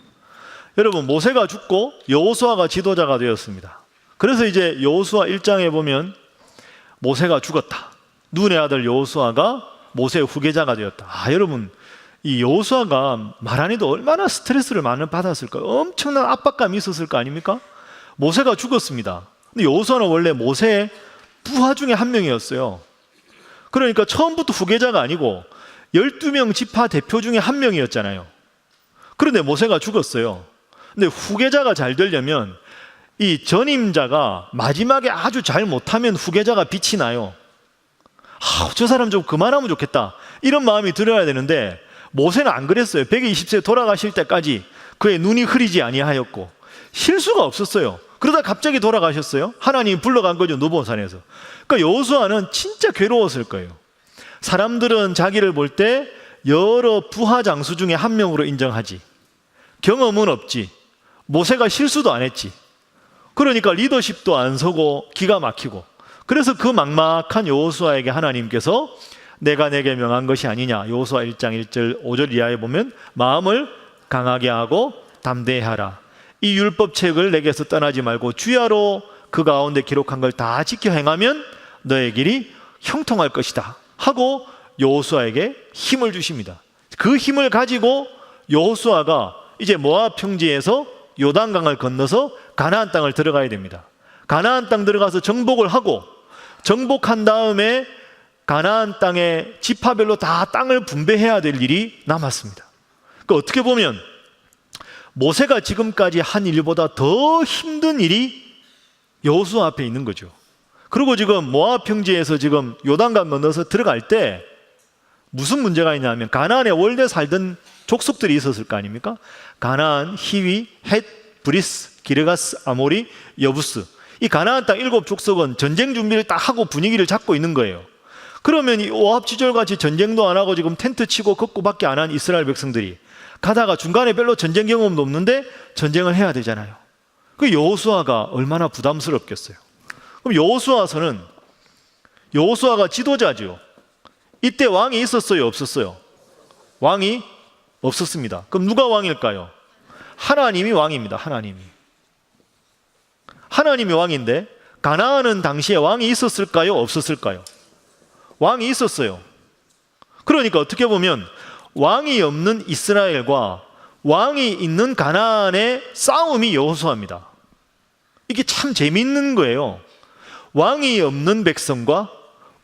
여러분, 모세가 죽고 여호수아가 지도자가 되었습니다. 그래서 이제 여호수아 1장에 보면 모세가 죽었다. 눈의 아들 여호수아가 모세의 후계자가 되었다. 여러분, 이 여호수아가 말 안 해도 얼마나 스트레스를 많이 받았을까? 엄청난 압박감이 있었을 거 아닙니까? 모세가 죽었습니다. 근데 여호수아는 원래 모세의 부하 중에 한 명이었어요. 그러니까 처음부터 후계자가 아니고 12명 지파 대표 중에 한 명이었잖아요. 그런데 모세가 죽었어요. 근데 후계자가 잘 되려면 이 전임자가 마지막에 아주 잘 못하면 후계자가 빛이 나요. 저 사람 좀 그만하면 좋겠다, 이런 마음이 들어야 되는데 모세는 안 그랬어요. 120세 돌아가실 때까지 그의 눈이 흐리지 아니하였고 실수가 없었어요. 그러다 갑자기 돌아가셨어요. 하나님이 불러간 거죠, 느보산에서. 그러니까 여호수아는 진짜 괴로웠을 거예요. 사람들은 자기를 볼 때 여러 부하 장수 중에 한 명으로 인정하지, 경험은 없지, 모세가 실수도 안 했지. 그러니까 리더십도 안 서고 기가 막히고. 그래서 그 막막한 여호수아에게 하나님께서 내가 내게 명한 것이 아니냐, 여호수아 1장 1절 5절 이하에 보면 마음을 강하게 하고 담대하라. 이 율법책을 내게서 떠나지 말고 주야로 그 가운데 기록한 걸 다 지켜 행하면 너의 길이 형통할 것이다 하고 여호수아에게 힘을 주십니다. 그 힘을 가지고 여호수아가 이제 모압 평지에서 요단강을 건너서 가나안 땅을 들어가야 됩니다. 가나안 땅 들어가서 정복을 하고 정복한 다음에 가나안 땅에 지파별로 다 땅을 분배해야 될 일이 남았습니다. 그러니까 어떻게 보면 모세가 지금까지 한 일보다 더 힘든 일이 여호수아 앞에 있는 거죠. 그리고 지금 모압 평지에서 지금 요단강 건너서 들어갈 때 무슨 문제가 있냐면 가나안에 원래 살던 족속들이 있었을 거 아닙니까? 가나안, 히위, 헷, 브리스, 기르가스, 아모리, 여부스. 이 가나안 땅 7족속은 전쟁 준비를 딱 하고 분위기를 잡고 있는 거예요. 그러면 이 오합지졸같이 전쟁도 안 하고 지금 텐트 치고 걷고밖에 안 한 이스라엘 백성들이 가다가 중간에 별로 전쟁 경험도 없는데 전쟁을 해야 되잖아요. 그 여호수아가 얼마나 부담스럽겠어요. 그럼 여호수아가 지도자죠. 이때 왕이 있었어요, 없었어요? 왕이 없었습니다. 그럼 누가 왕일까요? 하나님이 왕입니다. 하나님이 왕인데 가나안은 당시에 왕이 있었을까요? 없었을까요? 왕이 있었어요. 그러니까 어떻게 보면 왕이 없는 이스라엘과 왕이 있는 가나안의 싸움이 여호수아입니다. 이게 참 재미있는 거예요. 왕이 없는 백성과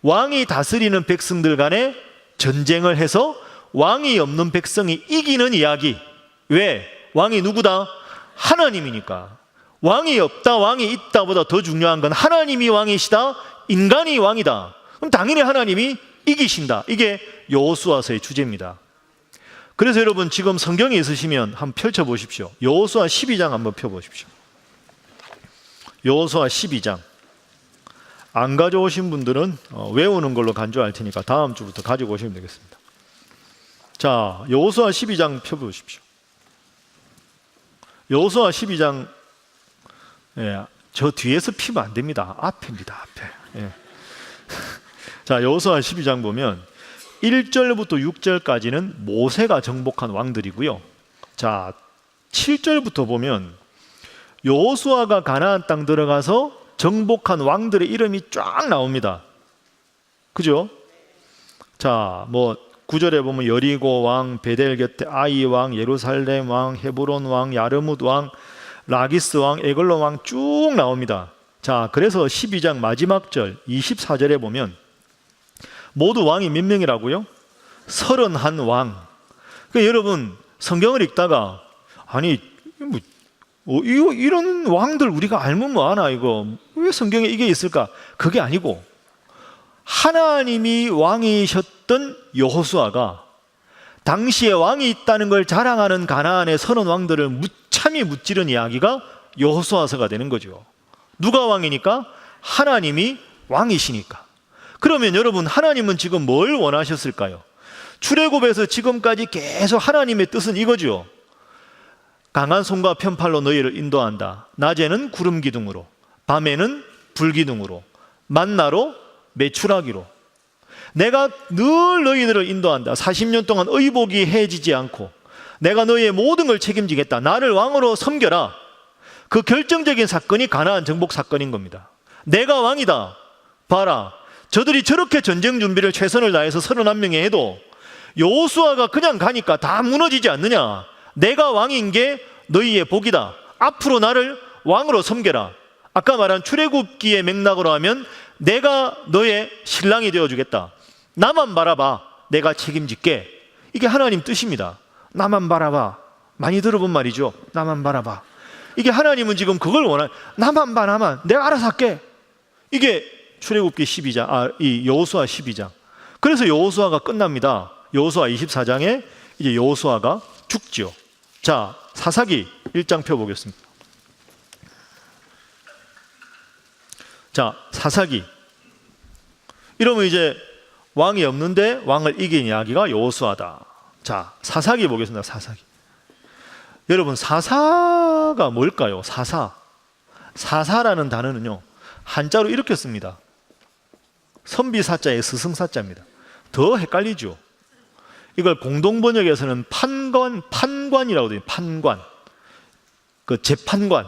왕이 다스리는 백성들 간에 전쟁을 해서 왕이 없는 백성이 이기는 이야기. 왜? 왕이 누구다? 하나님이니까. 왕이 없다, 왕이 있다보다 더 중요한 건 하나님이 왕이시다, 인간이 왕이다. 그럼 당연히 하나님이 이기신다. 이게 여호수아서의 주제입니다. 그래서 여러분 지금 성경에 있으시면 한번 펼쳐보십시오. 여호수아 12장 한번 펴보십시오. 여호수아 12장. 안 가져오신 분들은 외우는 걸로 간주할 테니까 다음 주부터 가지고 오시면 되겠습니다. 자, 여호수아 12장 펴보십시오. 여호수아 12장, 예, 저 뒤에서 피면 안 됩니다. 앞입니다, 앞에. 예. 자, 여호수아 12장 보면 1절부터 6절까지는 모세가 정복한 왕들이고요. 자, 7절부터 보면 여호수아가 가나안 땅 들어가서 정복한 왕들의 이름이 쫙 나옵니다. 그죠? 자, 뭐 9절에 보면 여리고 왕, 베델 곁에 아이 왕, 예루살렘 왕, 헤브론 왕, 야르뭇 왕, 라기스 왕, 에글론 왕 쭉 나옵니다. 자, 그래서 12장 마지막 절 24절에 보면 모두 왕이 몇 명이라고요? 31왕. 그러니까 여러분 성경을 읽다가 아니 이런 왕들 우리가 알면 뭐하나, 이거 왜 성경에 이게 있을까? 그게 아니고 하나님이 왕이셨던 여호수아가 당시에 왕이 있다는 걸 자랑하는 가나안의 30왕들을 무참히 무찌른 이야기가 여호수아서가 되는 거죠. 누가 왕이니까? 하나님이 왕이시니까. 그러면 여러분 하나님은 지금 뭘 원하셨을까요? 출애굽에서 지금까지 계속 하나님의 뜻은 이거죠. 강한 손과 편팔로 너희를 인도한다. 낮에는 구름 기둥으로, 밤에는 불 기둥으로, 만나로, 메추라기로. 내가 늘 너희들을 인도한다. 40년 동안 의복이 해지지 않고 내가 너희의 모든 걸 책임지겠다. 나를 왕으로 섬겨라. 그 결정적인 사건이 가나안 정복 사건인 겁니다. 내가 왕이다. 봐라. 저들이 저렇게 전쟁 준비를 최선을 다해서 31명이 해도 여호수아가 그냥 가니까 다 무너지지 않느냐. 내가 왕인 게 너희의 복이다. 앞으로 나를 왕으로 섬겨라. 아까 말한 출애굽기의 맥락으로 하면 내가 너의 신랑이 되어주겠다. 나만 바라봐. 내가 책임질게. 이게 하나님 뜻입니다. 나만 바라봐. 많이 들어본 말이죠. 나만 바라봐. 이게 하나님은 지금 그걸 원하는, 나만 봐, 나만. 내가 알아서 할게. 이게 출애굽기 12장, 이 여호수아 12장. 그래서 여호수아가 끝납니다. 여호수아 24장에 이제 여호수아가 죽죠. 자, 사사기 1장 펴보겠습니다. 자, 사사기. 이러면 이제 왕이 없는데 왕을 이긴 이야기가 여호수아다. 자, 사사기 보겠습니다. 사사기. 여러분 사사가 뭘까요? 사사라는 단어는요 한자로 이렇게 씁니다. 선비사자의 스승사자입니다. 더 헷갈리죠. 이걸 공동번역에서는 판관이라고 돼요. 판관. 그 재판관.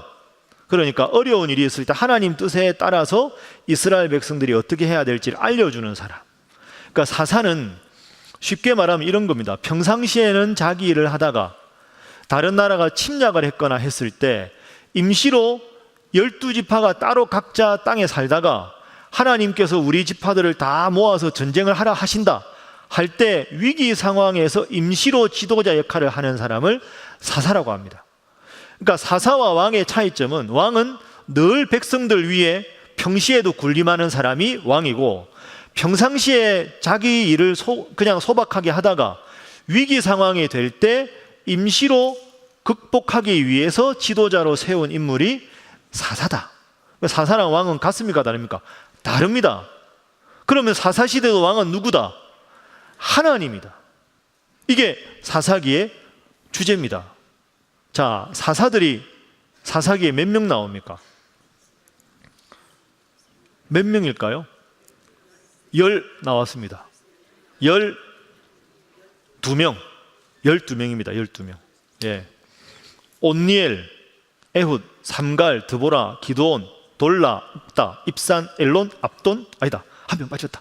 그러니까 어려운 일이 있을 때 하나님 뜻에 따라서 이스라엘 백성들이 어떻게 해야 될지를 알려주는 사람. 그러니까 사사는 쉽게 말하면 이런 겁니다. 평상시에는 자기 일을 하다가 다른 나라가 침략을 했거나 했을 때 임시로 12지파가 따로 각자 땅에 살다가 하나님께서 우리 지파들을 다 모아서 전쟁을 하라 하신다 할 때 위기 상황에서 임시로 지도자 역할을 하는 사람을 사사라고 합니다. 그러니까 사사와 왕의 차이점은 왕은 늘 백성들 위에 평시에도 군림하는 사람이 왕이고, 평상시에 자기 일을 그냥 소박하게 하다가 위기 상황이 될 때 임시로 극복하기 위해서 지도자로 세운 인물이 사사다. 사사랑 왕은 같습니까? 다릅니까? 다릅니다. 그러면 사사시대도 왕은 누구다? 하나님이다. 이게 사사기의 주제입니다. 자, 사사들이 사사기에 몇 명 나옵니까? 몇 명일까요? 10 나왔습니다. 12명. 12명입니다. 12명. 예. 온니엘, 에훗, 삼갈, 드보라, 기드온, 돌라, 읍다, 입산, 엘론, 압돈. 아니다. 한 명 빠졌다.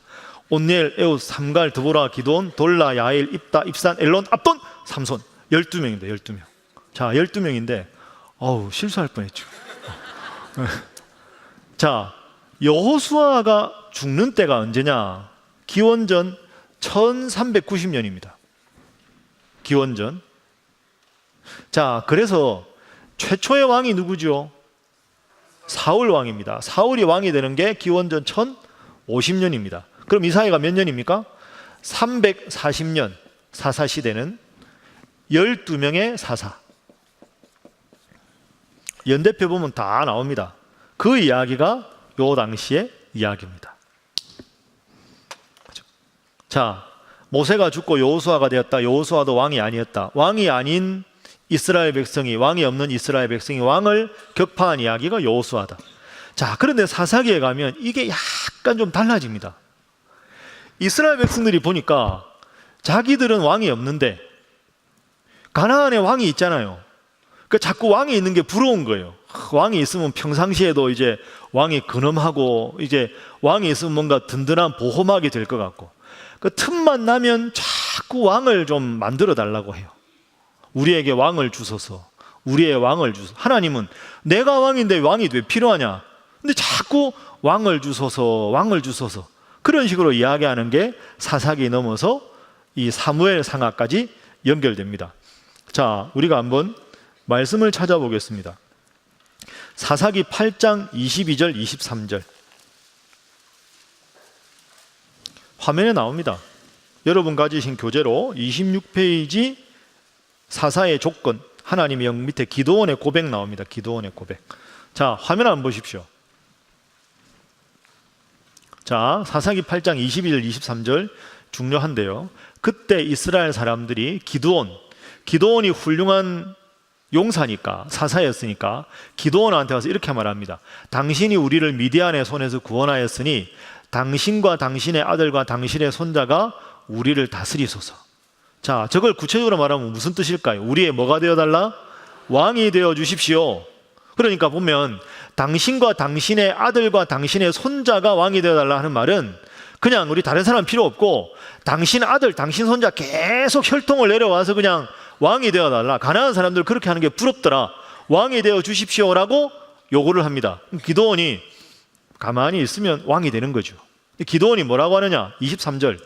온니엘, 에훗, 삼갈, 드보라, 기드온, 돌라, 야일, 입다, 입산, 엘론, 압돈, 삼손. 12명입니다. 12명. 자, 12명인데 실수할 뻔했죠. 자, 여호수아가 죽는 때가 언제냐? 기원전 1390년입니다. 기원전. 자, 그래서 최초의 왕이 누구죠? 사울 왕입니다. 사울이 왕이 되는 게 기원전 1050년입니다. 그럼 이 사이가 몇 년입니까? 340년. 사사시대는 12명의 사사. 연대표 보면 다 나옵니다. 그 이야기가 요 당시의 이야기입니다. 자, 모세가 죽고 여호수아가 되었다. 여호수아도 왕이 아니었다. 왕이 아닌 이스라엘 백성이, 왕이 없는 이스라엘 백성이 왕을 격파한 이야기가 여호수아다. 자, 그런데 사사기에 가면 이게 약간 좀 달라집니다. 이스라엘 백성들이 보니까 자기들은 왕이 없는데 가나안에 왕이 있잖아요. 그러니까 자꾸 왕이 있는 게 부러운 거예요. 왕이 있으면 평상시에도 이제 왕이 근엄하고, 이제 왕이 있으면 뭔가 든든한 보호막이 될 것 같고, 그 틈만 나면 자꾸 왕을 좀 만들어 달라고 해요. 우리에게 왕을 주소서, 우리의 왕을 주소서. 하나님은 내가 왕인데 왕이 왜 필요하냐? 근데 자꾸 왕을 주소서, 왕을 주소서. 그런 식으로 이야기하는 게 사사기 넘어서 이 사무엘 상하까지 연결됩니다. 자, 우리가 한번 말씀을 찾아보겠습니다. 사사기 8장 22절 23절 화면에 나옵니다. 여러분 가지신 교재로 26페이지 사사의 조건, 하나님의 영 밑에 기드온의 고백 나옵니다. 기드온의 고백. 자, 화면 한번 보십시오. 자, 사사기 8장 22절 23절 중요한데요. 그때 이스라엘 사람들이 기드온이 훌륭한 용사니까, 사사였으니까 기드온한테 와서 이렇게 말합니다. 당신이 우리를 미디안의 손에서 구원하였으니 당신과 당신의 아들과 당신의 손자가 우리를 다스리소서. 자, 저걸 구체적으로 말하면 무슨 뜻일까요? 우리의 뭐가 되어달라? 왕이 되어 주십시오. 그러니까 보면 당신과 당신의 아들과 당신의 손자가 왕이 되어달라 하는 말은 그냥 우리 다른 사람 필요 없고 당신 아들, 당신 손자 계속 혈통을 내려와서 그냥 왕이 되어달라. 가나안 사람들 그렇게 하는 게 부럽더라. 왕이 되어 주십시오라고 요구를 합니다. 기드온이 가만히 있으면 왕이 되는 거죠. 기드온이 뭐라고 하느냐? 23절.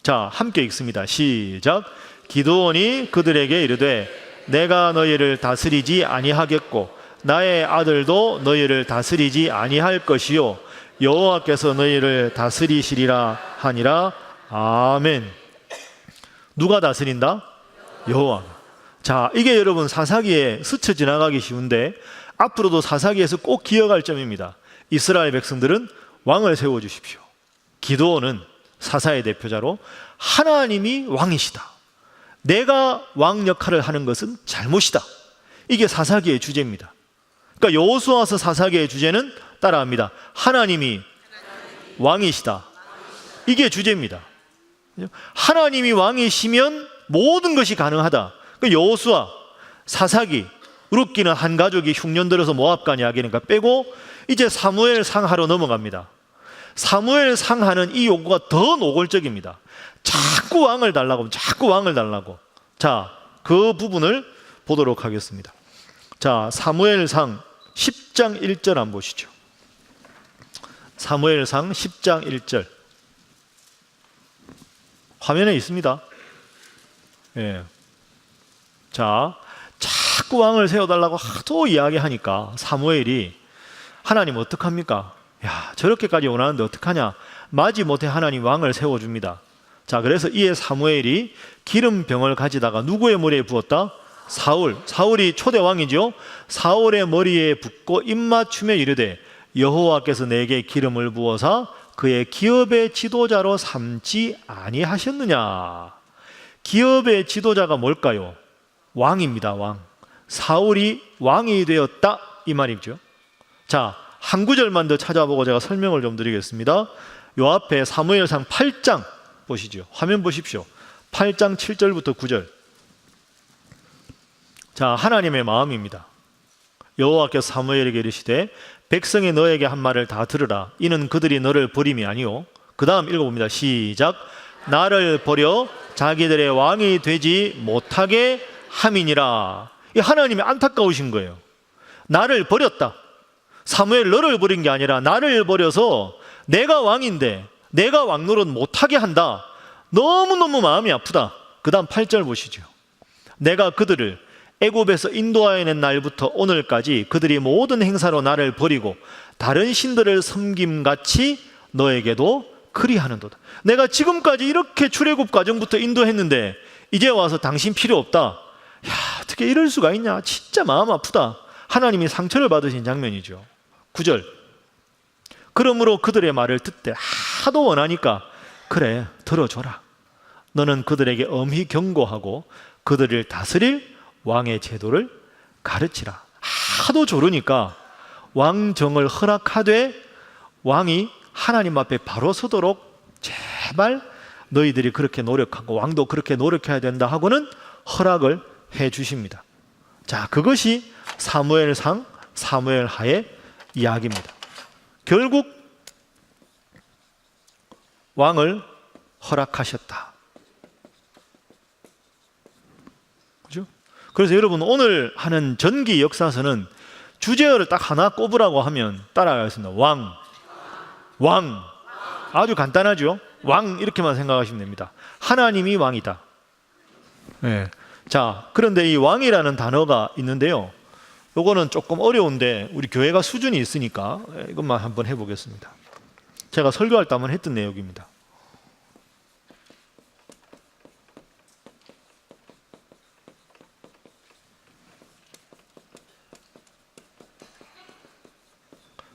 자, 함께 읽습니다. 시작. 기드온이 그들에게 이르되 내가 너희를 다스리지 아니하겠고 나의 아들도 너희를 다스리지 아니할 것이요 여호와께서 너희를 다스리시리라 하니라. 아멘. 누가 다스린다? 여호와. 자, 이게 여러분 사사기에 스쳐 지나가기 쉬운데 앞으로도 사사기에서 꼭 기억할 점입니다. 이스라엘 백성들은 왕을 세워주십시오. 기드온은 사사의 대표자로 하나님이 왕이시다. 내가 왕 역할을 하는 것은 잘못이다. 이게 사사기의 주제입니다. 그러니까 여호수아서 사사기의 주제는 따라합니다. 하나님이 왕이시다. 이게 주제입니다. 하나님이 왕이시면 모든 것이 가능하다. 그러니까 여호수아, 사사기, 룻기는 한 가족이 흉년 들어서 모압간 이야기니까 빼고 이제 사무엘 상하로 넘어갑니다. 사무엘 상하는 이 요구가 더 노골적입니다. 자꾸 왕을 달라고, 자꾸 왕을 달라고. 자, 그 부분을 보도록 하겠습니다. 자, 사무엘상 10장 1절 한번 보시죠. 사무엘상 10장 1절. 화면에 있습니다. 예. 자, 자꾸 왕을 세워달라고 하도 이야기하니까 사무엘이 하나님 어떡합니까? 야, 저렇게까지 원하는데 어떡하냐? 마지못해 하나님 왕을 세워줍니다. 자, 그래서 이에 사무엘이 기름병을 가지다가 누구의 머리에 부었다? 사울이 초대 왕이죠. 사울의 머리에 붓고 입맞춤에 이르되 여호와께서 내게 기름을 부어서 그의 기업의 지도자로 삼지 아니하셨느냐. 기업의 지도자가 뭘까요? 왕입니다. 왕. 사울이 왕이 되었다 이 말이죠. 자, 한 구절만 더 찾아보고 제가 설명을 좀 드리겠습니다. 요 앞에 사무엘상 8장 보시죠. 화면 보십시오. 8장 7절부터 9절. 자, 하나님의 마음입니다. 여호와께서 사무엘에게 이르시되 백성이 너에게 한 말을 다 들으라. 이는 그들이 너를 버림이 아니요. 그 다음 읽어봅니다. 시작. 나를 버려 자기들의 왕이 되지 못하게 함이니라. 이 하나님이 안타까우신 거예요. 나를 버렸다. 사무엘 너를 버린 게 아니라 나를 버려서 내가 왕인데 내가 왕노릇 못하게 한다. 너무너무 마음이 아프다. 그 다음 8절 보시죠. 내가 그들을 애굽에서 인도하여 낸 날부터 오늘까지 그들이 모든 행사로 나를 버리고 다른 신들을 섬김같이 너에게도 그리하는도다. 내가 지금까지 이렇게 출애굽 과정부터 인도했는데 이제 와서 당신 필요 없다. 야, 어떻게 이럴 수가 있냐. 진짜 마음 아프다. 하나님이 상처를 받으신 장면이죠. 9절. 그러므로 그들의 말을 듣되 하도 원하니까 그래 들어줘라. 너는 그들에게 엄히 경고하고 그들을 다스릴 왕의 제도를 가르치라. 하도 조르니까 왕정을 허락하되 왕이 하나님 앞에 바로 서도록 제발 너희들이 그렇게 노력하고 왕도 그렇게 노력해야 된다 하고는 허락을 해 주십니다. 자, 그것이 사무엘상 사무엘하의 이야기입니다. 결국 왕을 허락하셨다. 그죠? 그래서 여러분 오늘 하는 전기 역사서는 주제어를 딱 하나 꼽으라고 하면 따라가겠습니다. 왕. 아주 간단하죠? 왕 이렇게만 생각하시면 됩니다. 하나님이 왕이다. 네. 자, 그런데 이 왕이라는 단어가 있는데요. 요거는 조금 어려운데 우리 교회가 수준이 있으니까 이것만 한번 해보겠습니다. 제가 설교할 때 한번 했던 내용입니다.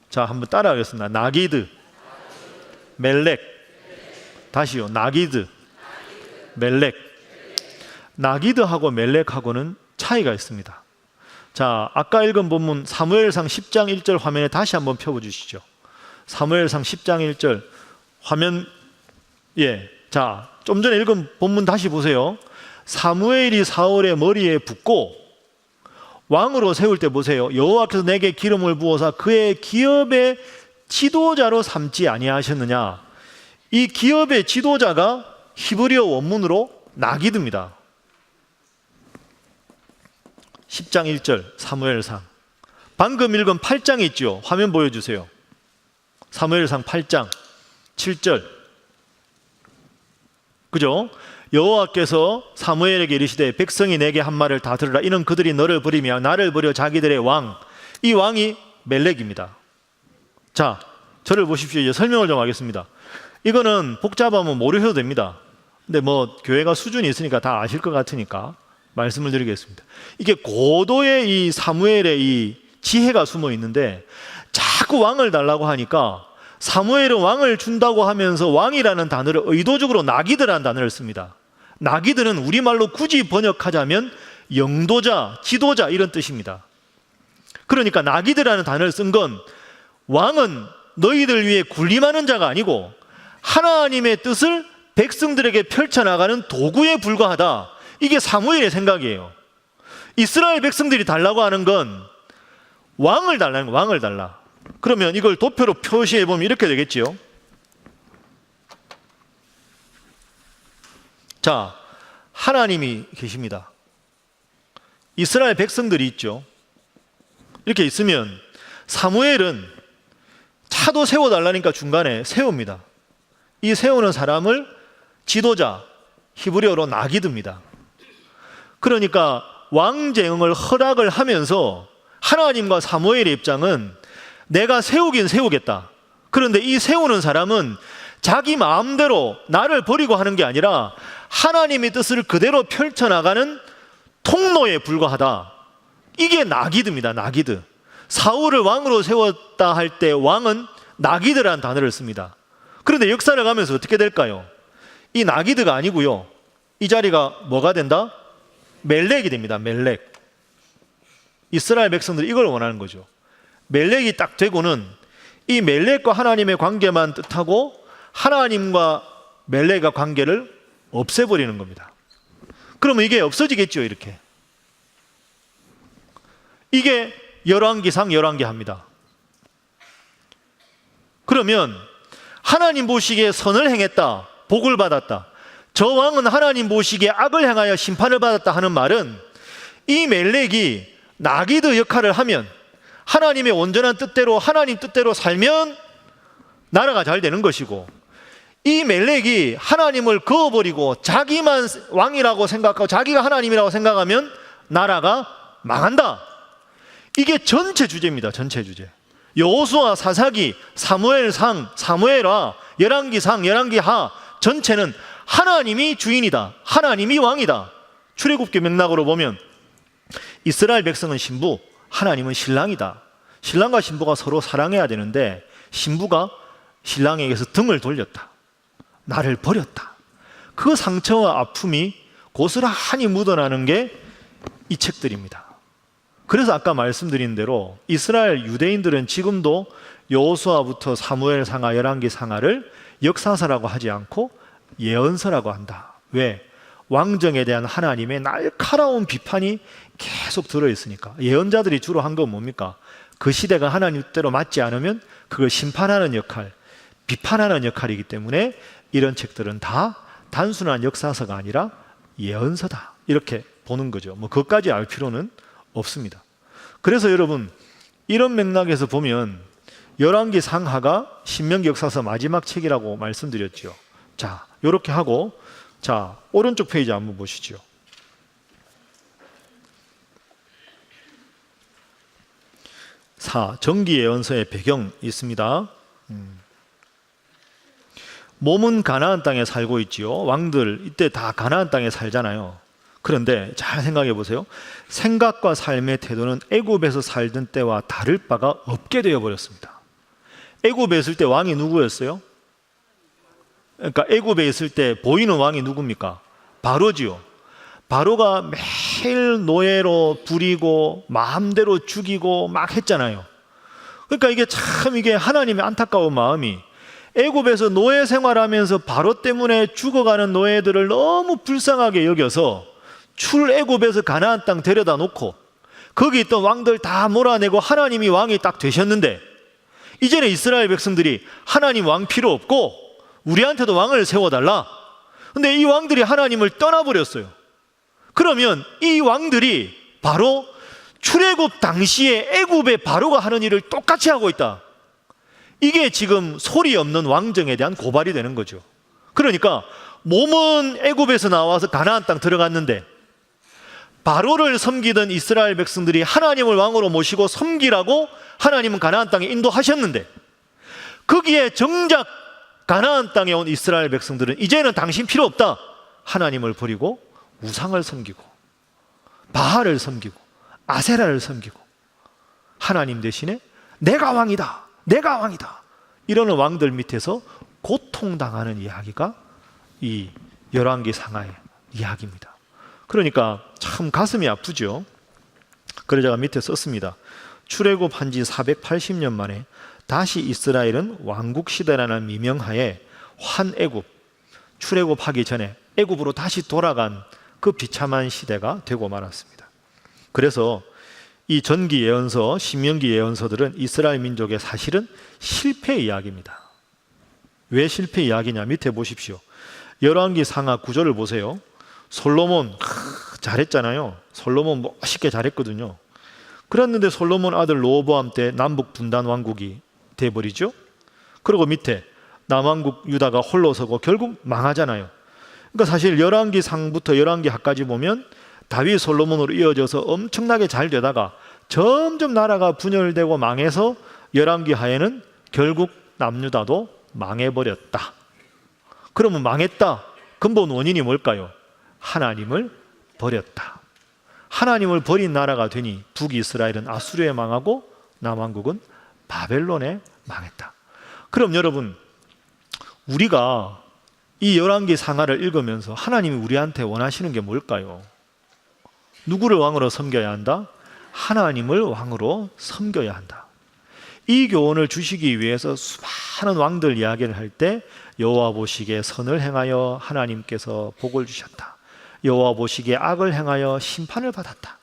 자, 한번 따라하겠습니다. 나기드, 멜렉. 다시요. 나기드, 멜렉. 나기드하고 멜렉하고는 차이가 있습니다. 자, 아까 읽은 본문 사무엘상 10장 1절 화면에 다시 한번 펴보주시죠. 사무엘상 10장 1절 화면. 예, 자, 좀 전에 읽은 본문 다시 보세요. 사무엘이 사울의 머리에 붓고 왕으로 세울 때 보세요. 여호와께서 내게 기름을 부어서 그의 기업의 지도자로 삼지 아니하셨느냐. 이 기업의 지도자가 히브리어 원문으로 나기드입니다. 10장 1절 사무엘상. 방금 읽은 8장이 있죠. 화면 보여주세요. 사무엘상 8장 7절. 그죠? 여호와께서 사무엘에게 이르시되 백성이 내게 한 말을 다 들으라. 이는 그들이 너를 버리며 나를 버려 자기들의 왕. 이 왕이 멜렉입니다. 자, 저를 보십시오. 이제 설명을 좀 하겠습니다. 이거는 복잡하면 모르셔도 됩니다. 근데 뭐 교회가 수준이 있으니까 다 아실 것 같으니까 말씀을 드리겠습니다. 이게 고도의 이 사무엘의 이 지혜가 숨어 있는데 자꾸 왕을 달라고 하니까 사무엘은 왕을 준다고 하면서 왕이라는 단어를 의도적으로 나기드라는 단어를 씁니다. 나기드는 우리말로 굳이 번역하자면 영도자, 지도자 이런 뜻입니다. 그러니까 나기드라는 단어를 쓴 건 왕은 너희들 위해 군림하는 자가 아니고 하나님의 뜻을 백성들에게 펼쳐나가는 도구에 불과하다. 이게 사무엘의 생각이에요. 이스라엘 백성들이 달라고 하는 건 왕을 달라는 거예요. 왕을 달라. 그러면 이걸 도표로 표시해 보면 이렇게 되겠지요. 자, 하나님이 계십니다. 이스라엘 백성들이 있죠. 이렇게 있으면 사무엘은 차도 세워달라니까 중간에 세웁니다. 이 세우는 사람을 지도자, 히브리어로 나기드입니다. 그러니까 왕제응을 허락을 하면서 하나님과 사무엘의 입장은 내가 세우긴 세우겠다. 그런데 이 세우는 사람은 자기 마음대로 나를 버리고 하는 게 아니라 하나님의 뜻을 그대로 펼쳐나가는 통로에 불과하다. 이게 나기드입니다. 나기드. 사울을 왕으로 세웠다 할 때 왕은 나기드라는 단어를 씁니다. 그런데 역사를 가면서 어떻게 될까요? 이 나기드가 아니고요, 이 자리가 뭐가 된다? 멜렉이 됩니다. 멜렉. 이스라엘 백성들이 이걸 원하는 거죠. 멜렉이 딱 되고는 이 멜렉과 하나님의 관계만 뜻하고 하나님과 멜렉의 관계를 없애버리는 겁니다. 그러면 이게 없어지겠죠. 이렇게. 이게 열왕기상 열왕기하입니다. 그러면 하나님 보시기에 선을 행했다, 복을 받았다, 저 왕은 하나님 보시기에 악을 행하여 심판을 받았다 하는 말은 이 멜렉이 나기드 역할을 하면, 하나님의 온전한 뜻대로 하나님 뜻대로 살면 나라가 잘 되는 것이고, 이 멜렉이 하나님을 그어버리고 자기만 왕이라고 생각하고 자기가 하나님이라고 생각하면 나라가 망한다. 이게 전체 주제입니다. 전체 주제. 여호수아, 사사기, 사무엘상, 사무엘하, 열왕기상, 열왕기하 전체는 하나님이 주인이다, 하나님이 왕이다. 출애굽기 맥락으로 보면 이스라엘 백성은 신부, 하나님은 신랑이다. 신랑과 신부가 서로 사랑해야 되는데 신부가 신랑에게서 등을 돌렸다, 나를 버렸다. 그 상처와 아픔이 고스란히 묻어나는 게 이 책들입니다. 그래서 아까 말씀드린 대로 이스라엘 유대인들은 지금도 여호수아부터 사무엘 상하, 열왕기 상하를 역사서라고 하지 않고 예언서라고 한다. 왜? 왕정에 대한 하나님의 날카로운 비판이 계속 들어있으니까. 예언자들이 주로 한 건 뭡니까? 그 시대가 하나님 뜻대로 맞지 않으면 그걸 심판하는 역할, 비판하는 역할이기 때문에 이런 책들은 다 단순한 역사서가 아니라 예언서다, 이렇게 보는 거죠. 뭐 그것까지 알 필요는 없습니다. 그래서 여러분, 이런 맥락에서 보면 열왕기 상하가 신명기 역사서 마지막 책이라고 말씀드렸죠. 자, 이렇게 하고, 자, 오른쪽 페이지 한번 보시죠. 정기 예언서의 배경이 있습니다. 몸은 가나안 땅에 살고 있지요. 왕들 이때 다 가나안 땅에 살잖아요. 그런데 잘 생각해 보세요. 생각과 삶의 태도는 애굽에서 살던 때와 다를 바가 없게 되어 버렸습니다. 애굽에 있을 때 왕이 누구였어요? 그러니까 애굽에 있을 때 보이는 왕이 누굽니까? 바로지요. 바로가 매일 노예로 부리고 마음대로 죽이고 막 했잖아요. 그러니까 이게 하나님의 안타까운 마음이, 애굽에서 노예 생활하면서 바로 때문에 죽어가는 노예들을 너무 불쌍하게 여겨서 출애굽에서 가나안 땅 데려다 놓고 거기 있던 왕들 다 몰아내고 하나님이 왕이 딱 되셨는데, 이제는 이스라엘 백성들이 하나님 왕 필요 없고 우리한테도 왕을 세워달라. 근데 이 왕들이 하나님을 떠나버렸어요. 그러면 이 왕들이 바로 출애굽 당시에 애굽의 바로가 하는 일을 똑같이 하고 있다. 이게 지금 소리 없는 왕정에 대한 고발이 되는 거죠. 그러니까 몸은 애굽에서 나와서 가나안 땅 들어갔는데 바로를 섬기던 이스라엘 백성들이 하나님을 왕으로 모시고 섬기라고 하나님은 가나안 땅에 인도하셨는데, 거기에 정작 가나안 땅에 온 이스라엘 백성들은 이제는 당신 필요 없다, 하나님을 버리고 우상을 섬기고 바알을 섬기고 아세라를 섬기고 하나님 대신에 내가 왕이다, 내가 왕이다 이러는 왕들 밑에서 고통당하는 이야기가 이 열왕기 상하의 이야기입니다. 그러니까 참 가슴이 아프죠. 그래서 제가 밑에 썼습니다. 출애굽한 지 480년 만에 다시 이스라엘은 왕국시대라는 미명하에 환애굽, 출애굽하기 전에 애굽으로 다시 돌아간 그 비참한 시대가 되고 말았습니다. 그래서 이 전기 예언서, 신명기 예언서들은 이스라엘 민족의 사실은 실패 이야기입니다. 왜 실패 이야기냐? 밑에 보십시오. 열왕기 상하 9절을 보세요. 솔로몬 잘했잖아요. 솔로몬 멋있게 잘했거든요. 그랬는데 솔로몬 아들 르호보암 때 남북 분단 왕국이 돼버리죠. 그리고 밑에 남왕국 유다가 홀로 서고 결국 망하잖아요. 그러니까 사실 열왕기상부터 열왕기하까지 보면 다윗 솔로몬으로 이어져서 엄청나게 잘 되다가 점점 나라가 분열되고 망해서 열왕기하에는 결국 남유다도 망해버렸다. 그러면 망했다. 근본 원인이 뭘까요? 하나님을 버렸다. 하나님을 버린 나라가 되니 북이스라엘은 아수르에 망하고 남왕국은 바벨론에 망했다. 그럼 여러분, 우리가 이 열왕기 상하를 읽으면서 하나님이 우리한테 원하시는 게 뭘까요? 누구를 왕으로 섬겨야 한다? 하나님을 왕으로 섬겨야 한다. 이 교훈을 주시기 위해서 수많은 왕들 이야기를 할 때 여호와 보시기에 선을 행하여 하나님께서 복을 주셨다. 여호와 보시기에 악을 행하여 심판을 받았다.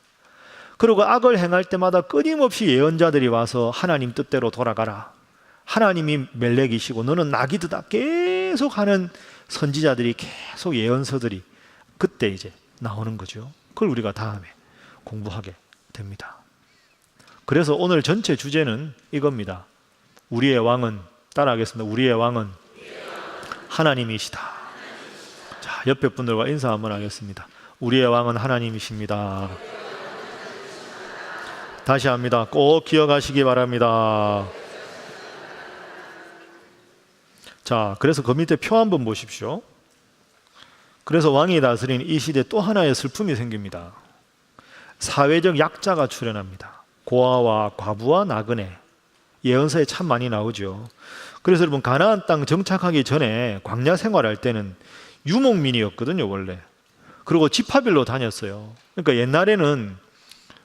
그리고 악을 행할 때마다 끊임없이 예언자들이 와서 하나님 뜻대로 돌아가라. 하나님이 멜렉이시고 너는 나기드다. 계속 하는 선지자들이 계속 예언서들이 그때 이제 나오는 거죠. 그걸 우리가 다음에 공부하게 됩니다. 그래서 오늘 전체 주제는 이겁니다. 우리의 왕은, 따라하겠습니다. 우리의 왕은 하나님이시다. 자, 옆에 분들과 인사 한번 하겠습니다. 우리의 왕은 하나님이십니다. 다시 합니다. 꼭 기억하시기 바랍니다. 자, 그래서 그 밑에 표 한번 보십시오. 그래서 왕이 다스린 이 시대에 또 하나의 슬픔이 생깁니다. 사회적 약자가 출현합니다. 고아와 과부와 나그네. 예언서에 참 많이 나오죠. 그래서 여러분, 가나안 땅 정착하기 전에 광야 생활할 때는 유목민이었거든요, 원래. 그리고 지파별로 다녔어요. 그러니까 옛날에는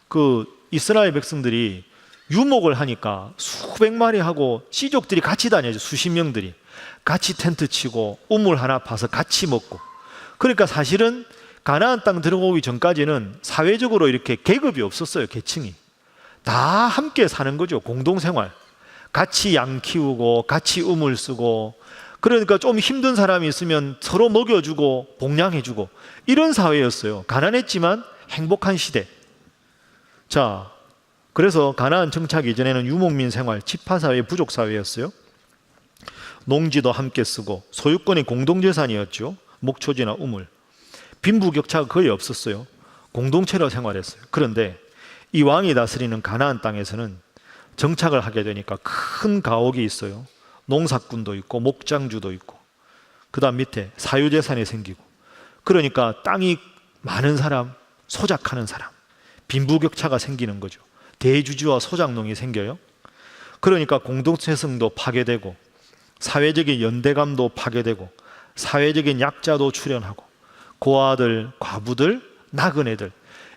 그 이스라엘 백성들이 유목을 하니까 수백 마리 하고 씨족들이 같이 다녀죠. 수십 명들이 같이 텐트 치고 우물 하나 파서 같이 먹고. 그러니까 사실은 가나안 땅 들어오기 전까지는 사회적으로 이렇게 계급이 없었어요. 계층이 다 함께 사는 거죠. 공동생활, 같이 양 키우고 같이 우물 쓰고. 그러니까 좀 힘든 사람이 있으면 서로 먹여주고 복량해주고 이런 사회였어요. 가난했지만 행복한 시대. 자, 그래서 가나안 정착 이전에는 유목민 생활, 지파사회, 부족사회였어요. 농지도 함께 쓰고 소유권이 공동재산이었죠. 목초지나 우물. 빈부격차가 거의 없었어요. 공동체로 생활했어요. 그런데 이 왕이 다스리는 가나안 땅에서는 정착을 하게 되니까 큰 가옥이 있어요. 농사꾼도 있고 목장주도 있고, 그 다음 밑에 사유재산이 생기고. 그러니까 땅이 많은 사람, 소작하는 사람, 빈부격차가 생기는 거죠. 대주주와 소작농이 생겨요. 그러니까 공동체성도 파괴되고 사회적인 연대감도 파괴되고 사회적인 약자도 출현하고 고아들, 과부들, 나그네들,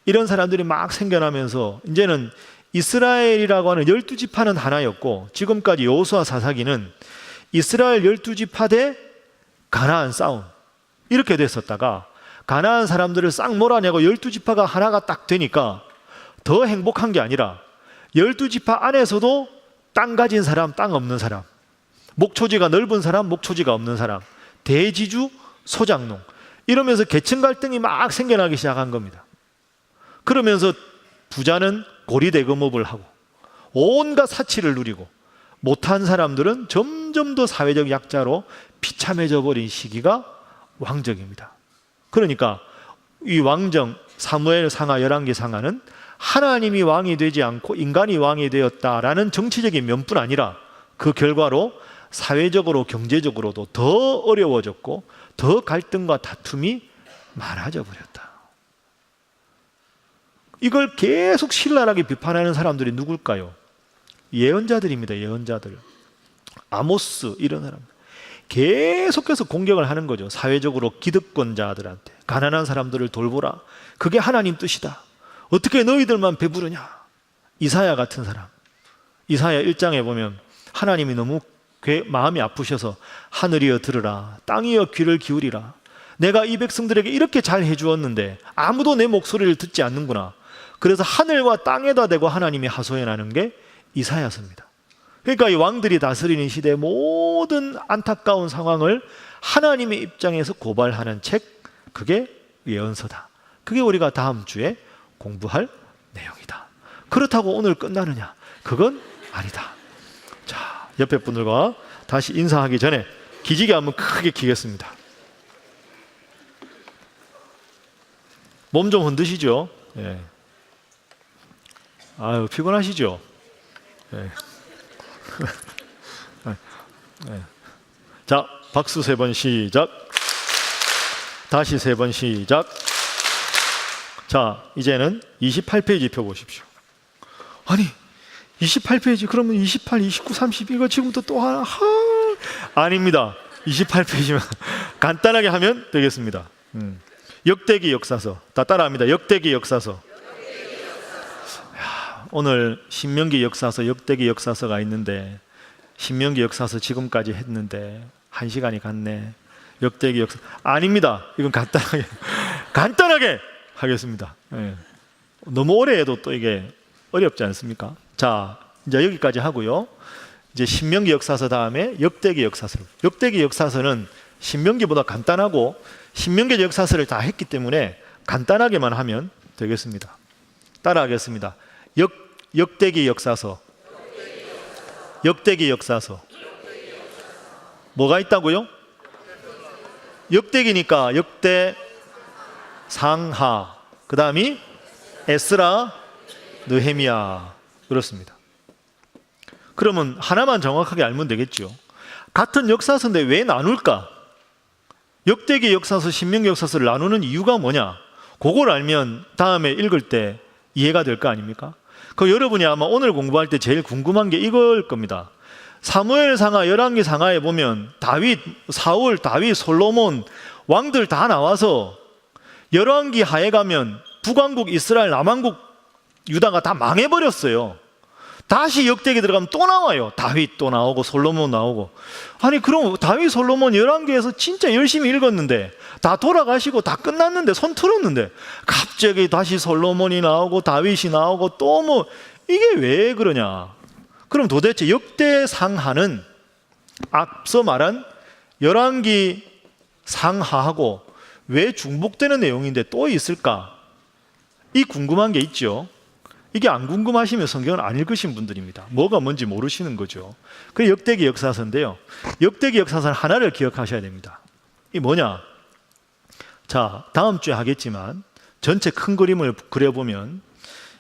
이런 사람들이 막 생겨나면서 이제는 이스라엘이라고 하는 12지파는 하나였고, 지금까지 여호수아 사사기는 이스라엘 12지파 대 가나안 싸움 이렇게 됐었다가 가나안 사람들을 싹 몰아내고 12지파가 하나가 딱 되니까 더 행복한 게 아니라 12지파 안에서도 땅 가진 사람, 땅 없는 사람, 목초지가 넓은 사람, 목초지가 없는 사람, 대지주, 소작농, 이러면서 계층 갈등이 막 생겨나기 시작한 겁니다. 그러면서 부자는 고리대금업을 하고 온갖 사치를 누리고 못한 사람들은 점점 더 사회적 약자로 비참해져 버린 시기가 왕정입니다. 그러니까 이 왕정, 사무엘 상하, 열왕기 상하는 하나님이 왕이 되지 않고 인간이 왕이 되었다라는 정치적인 면뿐 아니라 그 결과로 사회적으로 경제적으로도 더 어려워졌고 더 갈등과 다툼이 많아져 버렸다. 이걸 계속 신랄하게 비판하는 사람들이 누굴까요? 예언자들입니다. 예언자들. 아모스, 이런 사람 계속해서 공격을 하는 거죠. 사회적으로 기득권자들한테 가난한 사람들을 돌보라, 그게 하나님 뜻이다, 어떻게 너희들만 배부르냐. 이사야 같은 사람, 이사야 1장에 보면 하나님이 너무 마음이 아프셔서 하늘이여 들으라, 땅이여 귀를 기울이라, 내가 이 백성들에게 이렇게 잘 해주었는데 아무도 내 목소리를 듣지 않는구나. 그래서 하늘과 땅에다 대고 하나님이 하소연하는 게 이사야서입니다. 그러니까 이 왕들이 다스리는 시대의 모든 안타까운 상황을 하나님의 입장에서 고발하는 책, 그게 예언서다. 그게 우리가 다음 주에 공부할 내용이다. 그렇다고 오늘 끝나느냐? 그건 아니다. 자, 옆에 분들과 다시 인사하기 전에 기지개 한번 크게 키겠습니다. 몸 좀 흔드시죠? 예. 아유, 피곤하시죠? 예. 예. 자, 박수 3번 시작. 다시 3번 시작. 자, 이제는 28페이지 펴보십시오. 아니, 28페이지 그러면 28, 29, 30 이거 지금부터 또 하나 아닙니다. 28페이지만 간단하게 하면 되겠습니다. 역대기 역사서 다 따라합니다. 역대기 역사서. 야, 오늘 신명기 역사서, 역대기 역사서가 있는데 신명기 역사서 지금까지 했는데 1시간이 갔네. 역대기 역사 아닙니다. 이건 간단하게 하겠습니다. 예. 너무 오래 해도 또 이게 어렵지 않습니까? 자, 이제 여기까지 하고요. 이제 신명기 역사서 다음에 역대기 역사서. 역대기 역사서는 신명기보다 간단하고 신명기 역사서를 다 했기 때문에 간단하게만 하면 되겠습니다. 따라하겠습니다. 역대기 역사서. 역대기 역사서. 뭐가 있다고요? 역대기니까 역대, 상하, 그 다음이 에스라, 느헤미야. 그렇습니다. 그러면 하나만 정확하게 알면 되겠죠. 같은 역사서인데 왜 나눌까? 역대기 역사서, 신명기 역사서를 나누는 이유가 뭐냐? 그걸 알면 다음에 읽을 때 이해가 될 거 아닙니까? 그 여러분이 아마 오늘 공부할 때 제일 궁금한 게 이걸 겁니다. 사무엘상하, 열왕기상하에 보면 다윗, 사울, 다윗, 솔로몬 왕들 다 나와서 열왕기 하에 가면 북왕국 이스라엘, 남왕국 유다가 다 망해버렸어요. 다시 역대기 들어가면 또 나와요. 다윗 또 나오고 솔로몬 나오고. 아니 그럼 다윗, 솔로몬 열왕기에서 진짜 열심히 읽었는데 다 돌아가시고 다 끝났는데 손 틀었는데 갑자기 다시 솔로몬이 나오고 다윗이 나오고 또 뭐 이게 왜 그러냐? 그럼 도대체 역대상하는 앞서 말한 열왕기 상하하고 왜 중복되는 내용인데 또 있을까? 이 궁금한 게 있죠. 이게 안 궁금하시면 성경을 안 읽으신 분들입니다. 뭐가 뭔지 모르시는 거죠. 그게 역대기 역사서인데요. 역대기 역사서는 하나를 기억하셔야 됩니다. 이 뭐냐? 자, 다음 주에 하겠지만 전체 큰 그림을 그려보면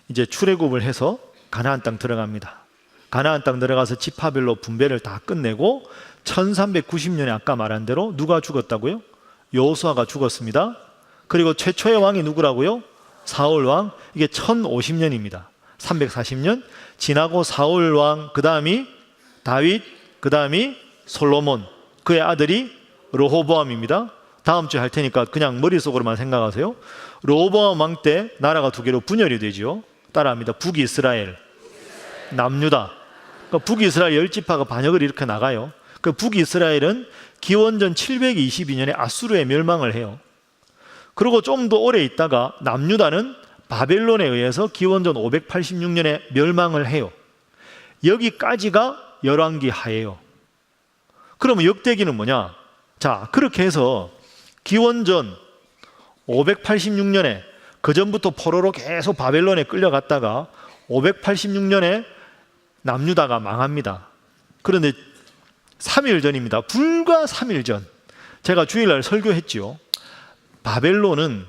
이제 출애굽을 해서 가나안 땅 들어갑니다. 가나안 땅 들어가서 지파별로 분배를 다 끝내고 1390년에 아까 말한 대로 누가 죽었다고요? 여호수아가 죽었습니다. 그리고 최초의 왕이 누구라고요? 사울 왕. 이게 1050년입니다. 340년 지나고 사울 왕, 그 다음이 다윗, 그 다음이 솔로몬, 그의 아들이 르호보암입니다. 다음 주에 할 테니까 그냥 머릿속으로만 생각하세요. 르호보암 왕 때 나라가 두 개로 분열이 되죠. 따라합니다. 북이스라엘, 남유다. 그러니까 북이스라엘 10지파가 반역을 일으켜 나가요. 그 북이스라엘은 기원전 722년에 아수르에 멸망을 해요. 그리고 좀 더 오래 있다가 남유다는 바벨론에 의해서 기원전 586년에 멸망을 해요. 여기까지가 열왕기 하예요. 그러면 역대기는 뭐냐? 자, 그렇게 해서 기원전 586년에 그 전부터 포로로 계속 바벨론에 끌려갔다가 586년에 남유다가 망합니다. 그런데 3일 전입니다. 불과 3일 전 제가 주일날 설교했지요. 바벨론은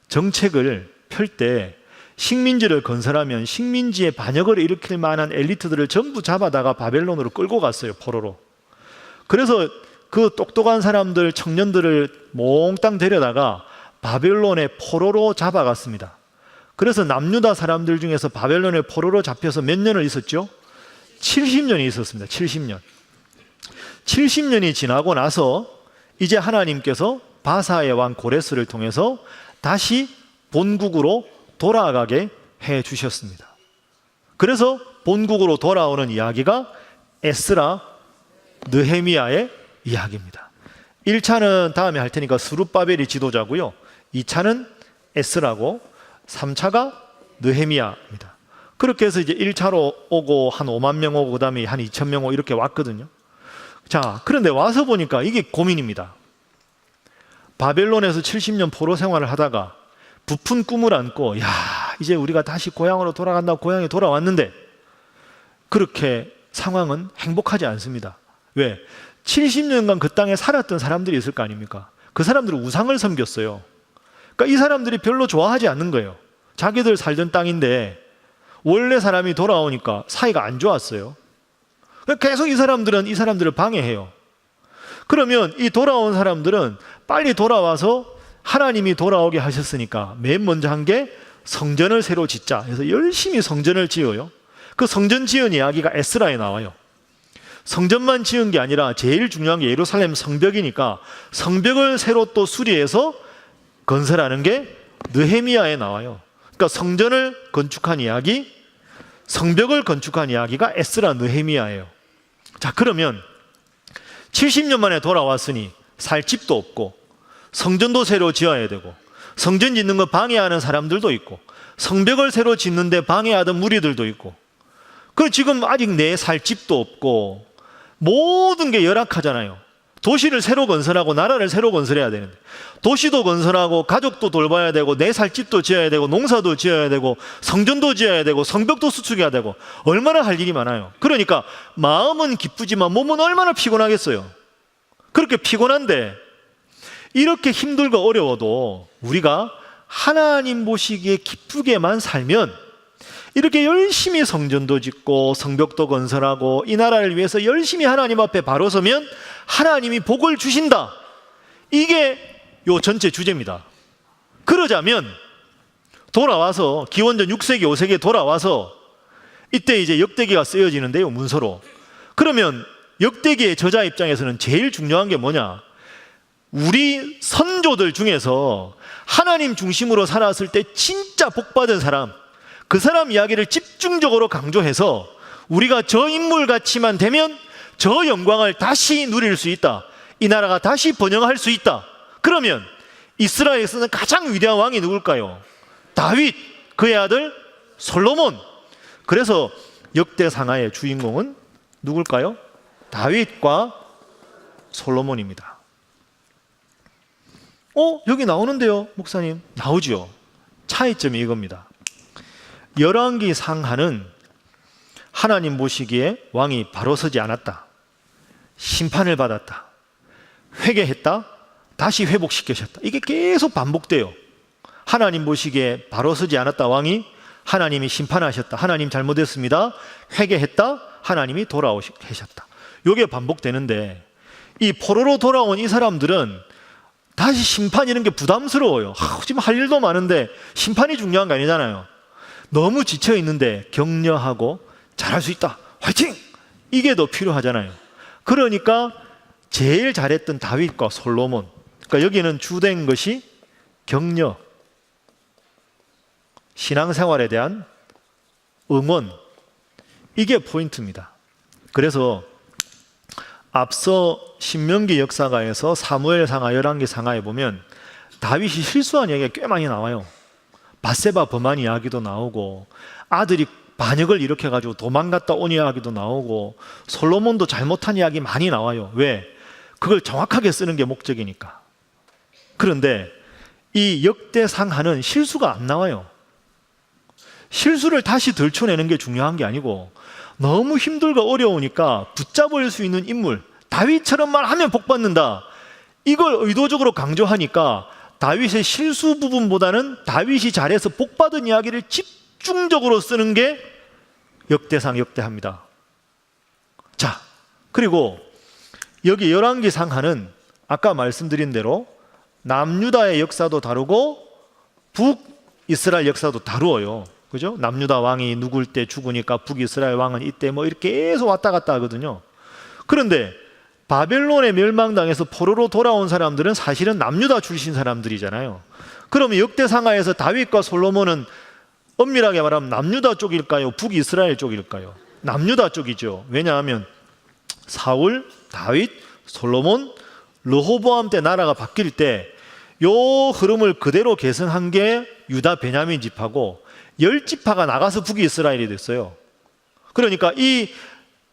정책을 펼 때 식민지를 건설하면 식민지의 반역을 일으킬 만한 엘리트들을 전부 잡아다가 바벨론으로 끌고 갔어요. 포로로. 그래서 그 똑똑한 사람들, 청년들을 몽땅 데려다가 바벨론의 포로로 잡아갔습니다. 그래서 남유다 사람들 중에서 바벨론의 포로로 잡혀서 몇 년을 있었죠? 70년이 있었습니다. 70년. 70년이 지나고 나서 이제 하나님께서 바사의 왕 고레스를 통해서 다시 본국으로 돌아가게 해 주셨습니다. 그래서 본국으로 돌아오는 이야기가 에스라, 느헤미야의 이야기입니다. 1차는 다음에 할 테니까 스룹바벨이 지도자고요. 2차는 에스라고 3차가 느헤미야입니다. 그렇게 해서 이제 1차로 오고 한 5만 명 오고 그다음에 한 2천 명 오고 이렇게 왔거든요. 자, 그런데 와서 보니까 이게 고민입니다. 바벨론에서 70년 포로 생활을 하다가 부푼 꿈을 안고 야, 이제 우리가 다시 고향으로 돌아간다고 고향에 돌아왔는데 그렇게 상황은 행복하지 않습니다. 왜? 70년간 그 땅에 살았던 사람들이 있을 거 아닙니까? 그 사람들은 우상을 섬겼어요. 그러니까 이 사람들이 별로 좋아하지 않는 거예요. 자기들 살던 땅인데 원래 사람이 돌아오니까 사이가 안 좋았어요. 계속 이 사람들을 방해해요. 그러면 이 돌아온 사람들은 빨리 돌아와서 하나님이 돌아오게 하셨으니까 맨 먼저 한 게 성전을 새로 짓자 해서 열심히 성전을 지어요. 그 성전 지은 이야기가 에스라에 나와요. 성전만 지은 게 아니라 제일 중요한 게 예루살렘 성벽이니까 성벽을 새로 또 수리해서 건설하는 게 느헤미야에 나와요. 그러니까 성전을 건축한 이야기, 성벽을 건축한 이야기가 에스라 느헤미야예요. 자, 그러면 70년 만에 돌아왔으니 살 집도 없고 성전도 새로 지어야 되고 성전 짓는 거 방해하는 사람들도 있고 성벽을 새로 짓는데 방해하던 무리들도 있고, 그리고 지금 아직 내 살 집도 없고 모든 게 열악하잖아요. 도시를 새로 건설하고 나라를 새로 건설해야 되는데 도시도 건설하고 가족도 돌봐야 되고 내 살 집도 지어야 되고 농사도 지어야 되고 성전도 지어야 되고 성벽도 수축해야 되고 얼마나 할 일이 많아요. 그러니까 마음은 기쁘지만 몸은 얼마나 피곤하겠어요. 그렇게 피곤한데 이렇게 힘들고 어려워도 우리가 하나님 보시기에 기쁘게만 살면 이렇게 열심히 성전도 짓고 성벽도 건설하고 이 나라를 위해서 열심히 하나님 앞에 바로 서면 하나님이 복을 주신다. 이게 요 전체 주제입니다. 그러자면 돌아와서 기원전 6세기 5세기에 돌아와서 이때 이제 역대기가 쓰여지는데요, 문서로. 그러면 역대기의 저자 입장에서는 제일 중요한 게 뭐냐? 우리 선조들 중에서 하나님 중심으로 살았을 때 진짜 복받은 사람, 그 사람 이야기를 집중적으로 강조해서 우리가 저 인물같이만 되면 저 영광을 다시 누릴 수 있다. 이 나라가 다시 번영할 수 있다. 그러면 이스라엘에서는 가장 위대한 왕이 누굴까요? 다윗, 그의 아들 솔로몬. 그래서 역대상하의 주인공은 누굴까요? 다윗과 솔로몬입니다. 여기 나오는데요, 목사님? 나오죠. 차이점이 이겁니다. 열왕기 상하는 하나님 보시기에 왕이 바로 서지 않았다. 심판을 받았다. 회개했다. 다시 회복시키셨다. 이게 계속 반복돼요. 하나님 보시기에 바로 서지 않았다. 왕이 하나님이 심판하셨다. 하나님 잘못했습니다. 회개했다. 하나님이 돌아오셨다. 이게 반복되는데 이 포로로 돌아온 이 사람들은 다시 심판 이런 게 부담스러워요. 지금 할 일도 많은데 심판이 중요한 거 아니잖아요. 너무 지쳐 있는데 격려하고 잘할 수 있다. 화이팅! 이게 더 필요하잖아요. 그러니까 제일 잘했던 다윗과 솔로몬. 그러니까 여기는 주된 것이 격려, 신앙생활에 대한 응원. 이게 포인트입니다. 그래서 앞서 신명기 역사가에서 사무엘상하, 열왕기상하에 보면 다윗이 실수한 이야기가 꽤 많이 나와요. 밧세바 범한 이야기도 나오고 아들이 반역을 일으켜가지고 도망갔다 온 이야기도 나오고 솔로몬도 잘못한 이야기 많이 나와요. 왜? 그걸 정확하게 쓰는 게 목적이니까. 그런데 이 역대상하는 실수가 안 나와요. 실수를 다시 들춰내는 게 중요한 게 아니고 너무 힘들고 어려우니까 붙잡을 수 있는 인물, 다윗처럼만 하면 복받는다. 이걸 의도적으로 강조하니까 다윗의 실수 부분보다는 다윗이 잘해서 복받은 이야기를 집중적으로 쓰는 게 역대상, 역대합니다. 자, 그리고 여기 열왕기상하는 아까 말씀드린 대로 남유다의 역사도 다루고 북이스라엘 역사도 다루어요. 그죠? 남유다 왕이 누굴 때 죽으니까 북이스라엘 왕은 이때 뭐 이렇게 계속 왔다 갔다 하거든요. 그런데 바벨론에 멸망당해서 포로로 돌아온 사람들은 사실은 남유다 출신 사람들이잖아요. 그러면 역대상하에서 다윗과 솔로몬은 엄밀하게 말하면 남유다 쪽일까요? 북이스라엘 쪽일까요? 남유다 쪽이죠. 왜냐하면 사울, 다윗, 솔로몬, 르호보암 때 나라가 바뀔 때 요 흐름을 그대로 계승한 게 유다 베냐민 지파고 10지파가 나가서 북이스라엘이 됐어요. 그러니까 이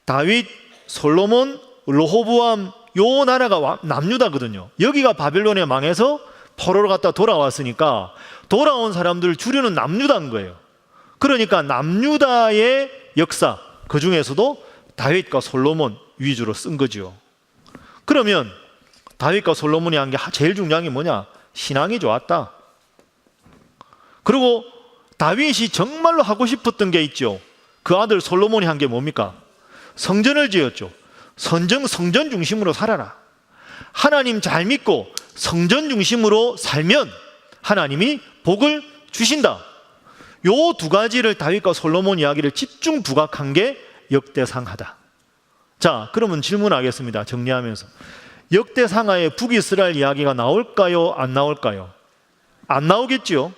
다윗, 솔로몬, 르호보암 요 나라가 남유다거든요. 여기가 바벨론에 망해서 포로로 갔다 돌아왔으니까 돌아온 사람들 주류는 남유다인 거예요. 그러니까 남유다의 역사, 그 중에서도 다윗과 솔로몬 위주로 쓴 거죠. 그러면 다윗과 솔로몬이 한 게 제일 중요한 게 뭐냐? 신앙이 좋았다. 그리고 다윗이 정말로 하고 싶었던 게 있죠. 그 아들 솔로몬이 한 게 뭡니까? 성전을 지었죠. 성전 중심으로 살아라. 하나님 잘 믿고 성전 중심으로 살면 하나님이 복을 주신다. 요 두 가지를 다윗과 솔로몬 이야기를 집중 부각한 게 역대상하다. 자, 그러면 질문하겠습니다. 정리하면서. 역대상하에 북이스라엘 이야기가 나올까요? 안 나올까요? 안 나오겠죠.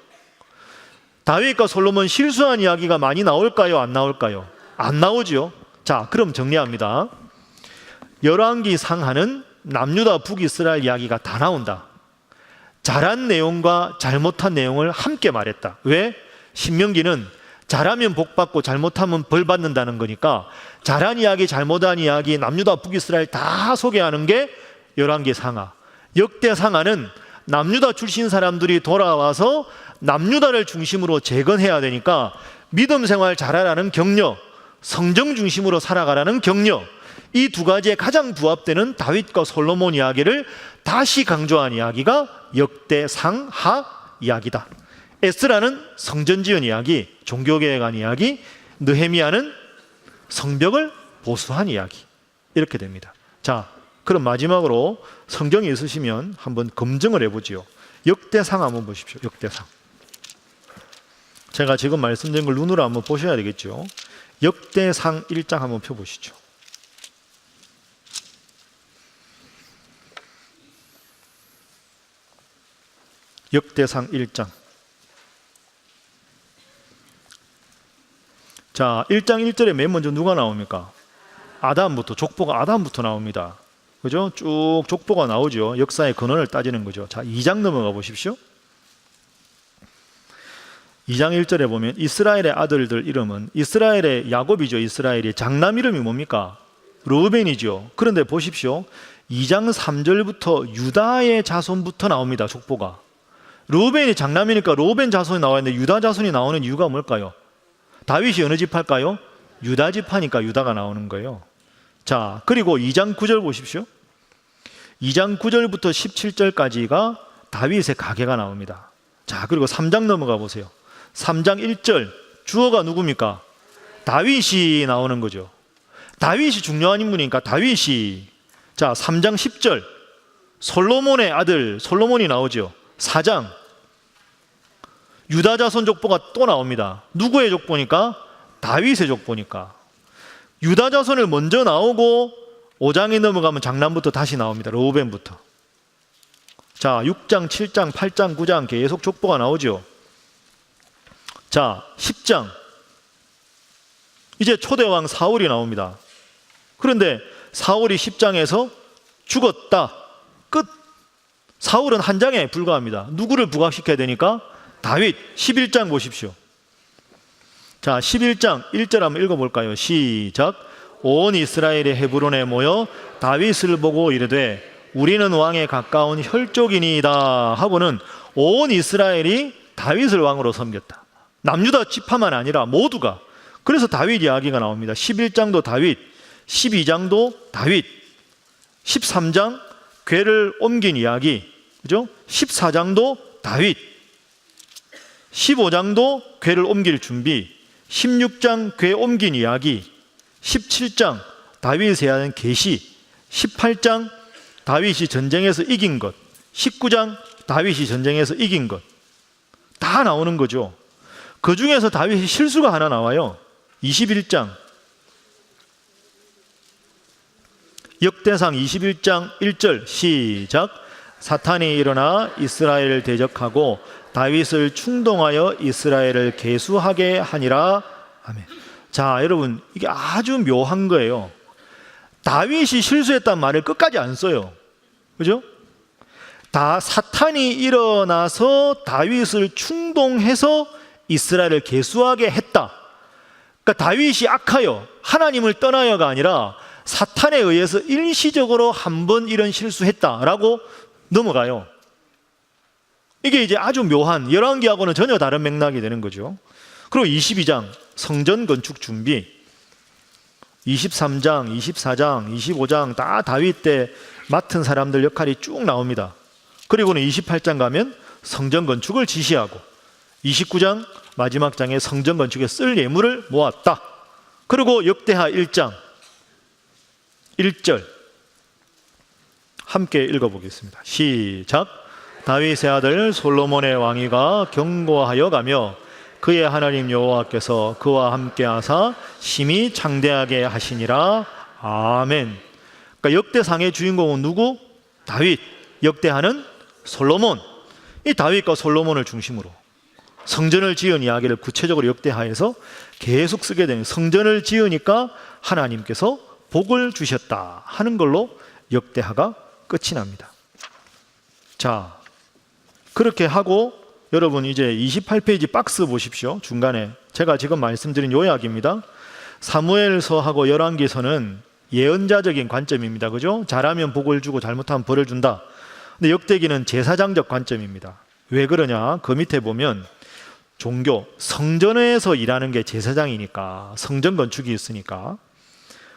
다윗과 솔로몬 실수한 이야기가 많이 나올까요? 안 나올까요? 안 나오죠. 자, 그럼 정리합니다. 열왕기 상하는 남유다 북이스라엘 이야기가 다 나온다. 잘한 내용과 잘못한 내용을 함께 말했다. 왜? 신명기는 잘하면 복 받고 잘못하면 벌 받는다는 거니까 잘한 이야기, 잘못한 이야기, 남유다 북이스라엘 다 소개하는 게 열왕기 상하. 역대 상하는 남유다 출신 사람들이 돌아와서 남유다를 중심으로 재건해야 되니까 믿음 생활 잘하라는 격려, 성정 중심으로 살아가라는 격려, 이 두 가지에 가장 부합되는 다윗과 솔로몬 이야기를 다시 강조한 이야기가 역대상하 이야기다. 에스라는 성전 지은 이야기, 종교개혁한 이야기, 느헤미야는 성벽을 보수한 이야기. 이렇게 됩니다. 자, 그럼 마지막으로 성경에 있으시면 한번 검증을 해보지요. 역대상 한번 보십시오. 역대상. 제가 지금 말씀드린 걸 눈으로 한번 보셔야 되겠죠. 역대상 1장 한번 펴보시죠. 역대상 1장. 자, 1장 1절에 맨 먼저 누가 나옵니까? 아담부터, 족보가 아담부터 나옵니다. 그죠? 쭉 족보가 나오죠. 역사의 근원을 따지는 거죠. 자, 2장 넘어가 보십시오. 2장 1절에 보면 이스라엘의 아들들 이름은, 이스라엘의 야곱이죠. 이스라엘이 장남 이름이 뭡니까? 르우벤이죠. 그런데 보십시오. 2장 3절부터 유다의 자손부터 나옵니다. 족보가. 르우벤이 장남이니까 르우벤 자손이 나왔는데 유다 자손이 나오는 이유가 뭘까요? 다윗이 어느 지파일까요? 유다 지파니까 유다가 나오는 거예요. 자, 그리고 2장 9절 보십시오. 2장 9절부터 17절까지가 다윗의 가계가 나옵니다. 자, 그리고 3장 넘어가 보세요. 3장 1절 주어가 누굽니까? 다윗이 나오는 거죠. 다윗이 중요한 인물이니까 다윗이. 자, 3장 10절 솔로몬의 아들 솔로몬이 나오죠. 4장 유다 자손 족보가 또 나옵니다. 누구의 족보니까? 다윗의 족보니까. 유다 자손을 먼저 나오고 5장에 넘어가면 장남부터 다시 나옵니다. 르우벤부터. 자, 6장, 7장, 8장, 9장 계속 족보가 나오죠. 자, 10장 이제 초대왕 사울이 나옵니다. 그런데 사울이 10장에서 죽었다. 끝. 사울은 한 장에 불과합니다. 누구를 부각시켜야 되니까? 다윗. 11장 보십시오. 자, 11장 1절 한번 읽어볼까요? 시작. 온 이스라엘이 헤브론에 모여 다윗을 보고 이르되 우리는 왕에 가까운 혈족이니이다 하고는 온 이스라엘이 다윗을 왕으로 섬겼다. 남유다 지파만 아니라 모두가. 그래서 다윗 이야기가 나옵니다. 11장도 다윗, 12장도 다윗, 13장 궤를 옮긴 이야기, 그죠? 14장도 다윗, 15장도 궤를 옮길 준비, 16장 궤 옮긴 이야기, 17장 다윗에 대한 계시, 18장 다윗이 전쟁에서 이긴 것, 19장 다윗이 전쟁에서 이긴 것, 다 나오는 거죠. 그 중에서 다윗이 실수가 하나 나와요. 21장. 역대상 21장 1절 시작. 사탄이 일어나 이스라엘을 대적하고 다윗을 충동하여 이스라엘을 계수하게 하니라. 아멘. 자, 여러분, 이게 아주 묘한 거예요. 다윗이 실수했단 말을 끝까지 안 써요. 그죠? 다 사탄이 일어나서 다윗을 충동해서 이스라엘을 계수하게 했다. 그러니까 다윗이 악하여 하나님을 떠나여가 아니라 사탄에 의해서 일시적으로 한번 이런 실수했다라고 넘어가요. 이게 이제 아주 묘한, 열왕기하고는 전혀 다른 맥락이 되는 거죠. 그리고 22장 성전 건축 준비. 23장, 24장, 25장 다 다윗 때 맡은 사람들 역할이 쭉 나옵니다. 그리고는 28장 가면 성전 건축을 지시하고 29장 마지막 장에 성전 건축에 쓸 예물을 모았다. 그리고 역대하 1장 1절 함께 읽어보겠습니다. 시작. 다윗의 아들 솔로몬의 왕위가 견고하여 가며 그의 하나님 여호와께서 그와 함께 하사 심히 창대하게 하시니라. 아멘. 그러니까 역대상의 주인공은 누구? 다윗. 역대하는 솔로몬. 이 다윗과 솔로몬을 중심으로 성전을 지은 이야기를 구체적으로 역대하에서 계속 쓰게 되는, 성전을 지으니까 하나님께서 복을 주셨다 하는 걸로 역대하가 끝이 납니다. 자, 그렇게 하고 여러분 이제 28페이지 박스 보십시오. 중간에 제가 지금 말씀드린 요약입니다. 사무엘서하고 열왕기서는 예언자적인 관점입니다. 그죠? 잘하면 복을 주고 잘못하면 벌을 준다. 근데 역대기는 제사장적 관점입니다. 왜 그러냐? 그 밑에 보면 종교, 성전에서 일하는 게 제사장이니까, 성전 건축이 있으니까.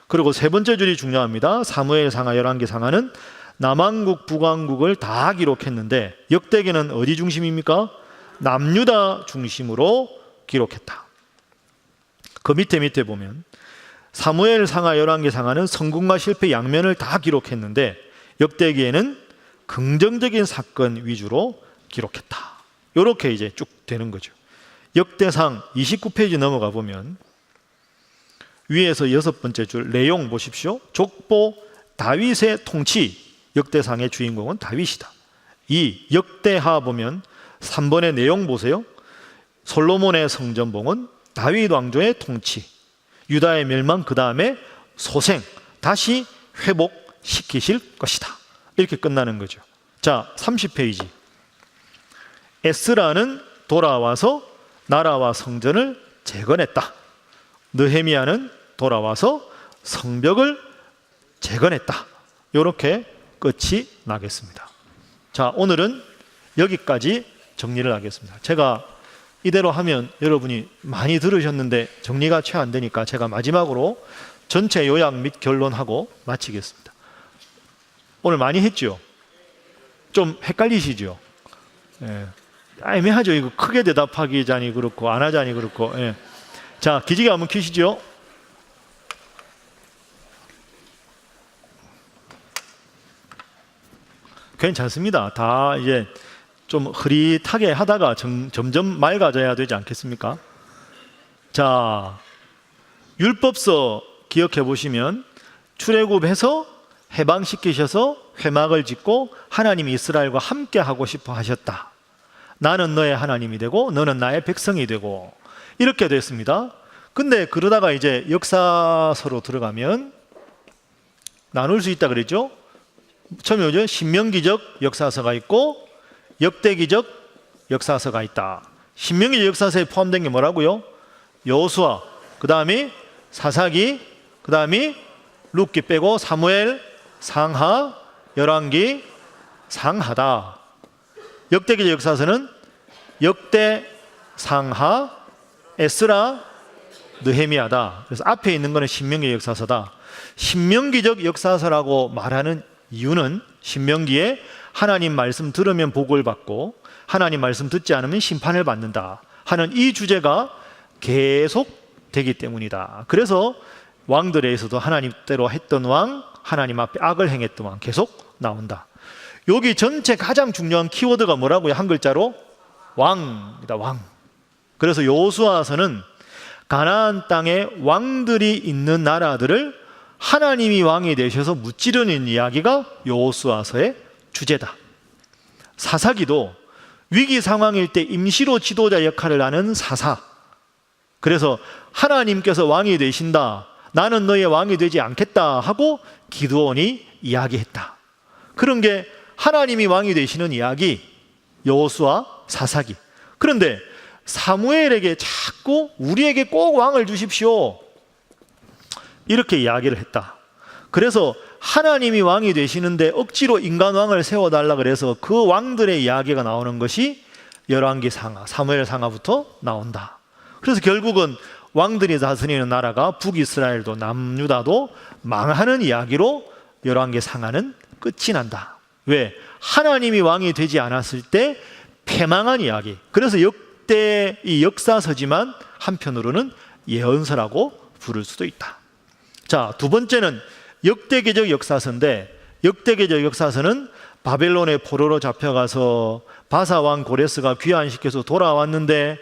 그리고 세 번째 줄이 중요합니다. 사무엘상하, 열왕기상하는 남왕국, 북왕국을 다 기록했는데 역대기는 어디 중심입니까? 남유다 중심으로 기록했다. 그 밑에 보면 사무엘상하, 열왕기상하는 성공과 실패 양면을 다 기록했는데 역대기에는 긍정적인 사건 위주로 기록했다. 이렇게 이제 쭉 되는 거죠. 역대상 29페이지 넘어가 보면 위에서 6번째 줄 내용 보십시오. 족보 다윗의 통치, 역대상의 주인공은 다윗이다. 이 역대하 보면 3번의 내용 보세요. 솔로몬의 성전봉은 다윗 왕조의 통치, 유다의 멸망, 그 다음에 소생, 다시 회복시키실 것이다. 이렇게 끝나는 거죠. 자, 30페이지. 에스라는 돌아와서 나라와 성전을 재건했다. 느헤미야는 돌아와서 성벽을 재건했다. 이렇게 끝이 나겠습니다. 자, 오늘은 여기까지 정리를 하겠습니다. 제가 이대로 하면 여러분이 많이 들으셨는데 정리가 채 안 되니까 제가 마지막으로 전체 요약 및 결론하고 마치겠습니다. 오늘 많이 했죠? 좀 헷갈리시죠? 예. 애매하죠. 이거 크게 대답하기자니 그렇고 안 하자니 그렇고. 예. 자, 기지개 한번 켜시죠. 괜찮습니다. 다 이제 좀 흐릿하게 하다가 점점 맑아져야 되지 않겠습니까? 자, 율법서 기억해 보시면 출애굽해서 해방시키셔서 회막을 짓고 하나님이 이스라엘과 함께 하고 싶어 하셨다. 나는 너의 하나님이 되고 너는 나의 백성이 되고 이렇게 됐습니다. 근데 그러다가 이제 역사서로 들어가면 나눌 수 있다 그랬죠? 처음에 오죠. 신명기적 역사서가 있고 역대기적 역사서가 있다. 신명기적 역사서에 포함된 게 뭐라고요? 여호수아, 그 다음에 사사기, 그 다음에 룻기 빼고 사무엘, 상하, 열왕기, 상하다. 역대기적 역사서는 역대, 상하, 에스라, 느헤미야다. 그래서 앞에 있는 거는 신명기적 역사서다. 신명기적 역사서라고 말하는 이유는 신명기에 하나님 말씀 들으면 복을 받고 하나님 말씀 듣지 않으면 심판을 받는다 하는 이 주제가 계속 되기 때문이다. 그래서 왕들에서도 하나님대로 했던 왕, 하나님 앞에 악을 행했던 왕 계속 나온다. 여기 전체 가장 중요한 키워드가 뭐라고요? 한 글자로 왕이다. 왕. 그래서 여호수아서는 가나안 땅에 왕들이 있는 나라들을 하나님이 왕이 되셔서 무찌르는 이야기가 여호수아서의 주제다. 사사기도 위기 상황일 때 임시로 지도자 역할을 하는 사사. 그래서 하나님께서 왕이 되신다, 나는 너의 왕이 되지 않겠다 하고 기드온이 이야기했다. 그런 게 하나님이 왕이 되시는 이야기, 여호수아, 사사기. 그런데 사무엘에게 자꾸 우리에게 꼭 왕을 주십시오 이렇게 이야기를 했다. 그래서 하나님이 왕이 되시는데 억지로 인간 왕을 세워달라 그래서 그 왕들의 이야기가 나오는 것이 열왕기 상하, 사무엘 상하부터 나온다. 그래서 결국은 왕들이 다스리는 나라가 북이스라엘도 남유다도 망하는 이야기로 열왕기 상하는 끝이 난다. 왜? 하나님이 왕이 되지 않았을 때 패망한 이야기. 그래서 역대 이 역사서지만 한편으로는 예언서라고 부를 수도 있다. 자, 두 번째는 역대기적 역사서인데, 역대기적 역사서는 바벨론의 포로로 잡혀가서 바사왕 고레스가 귀환시켜서 돌아왔는데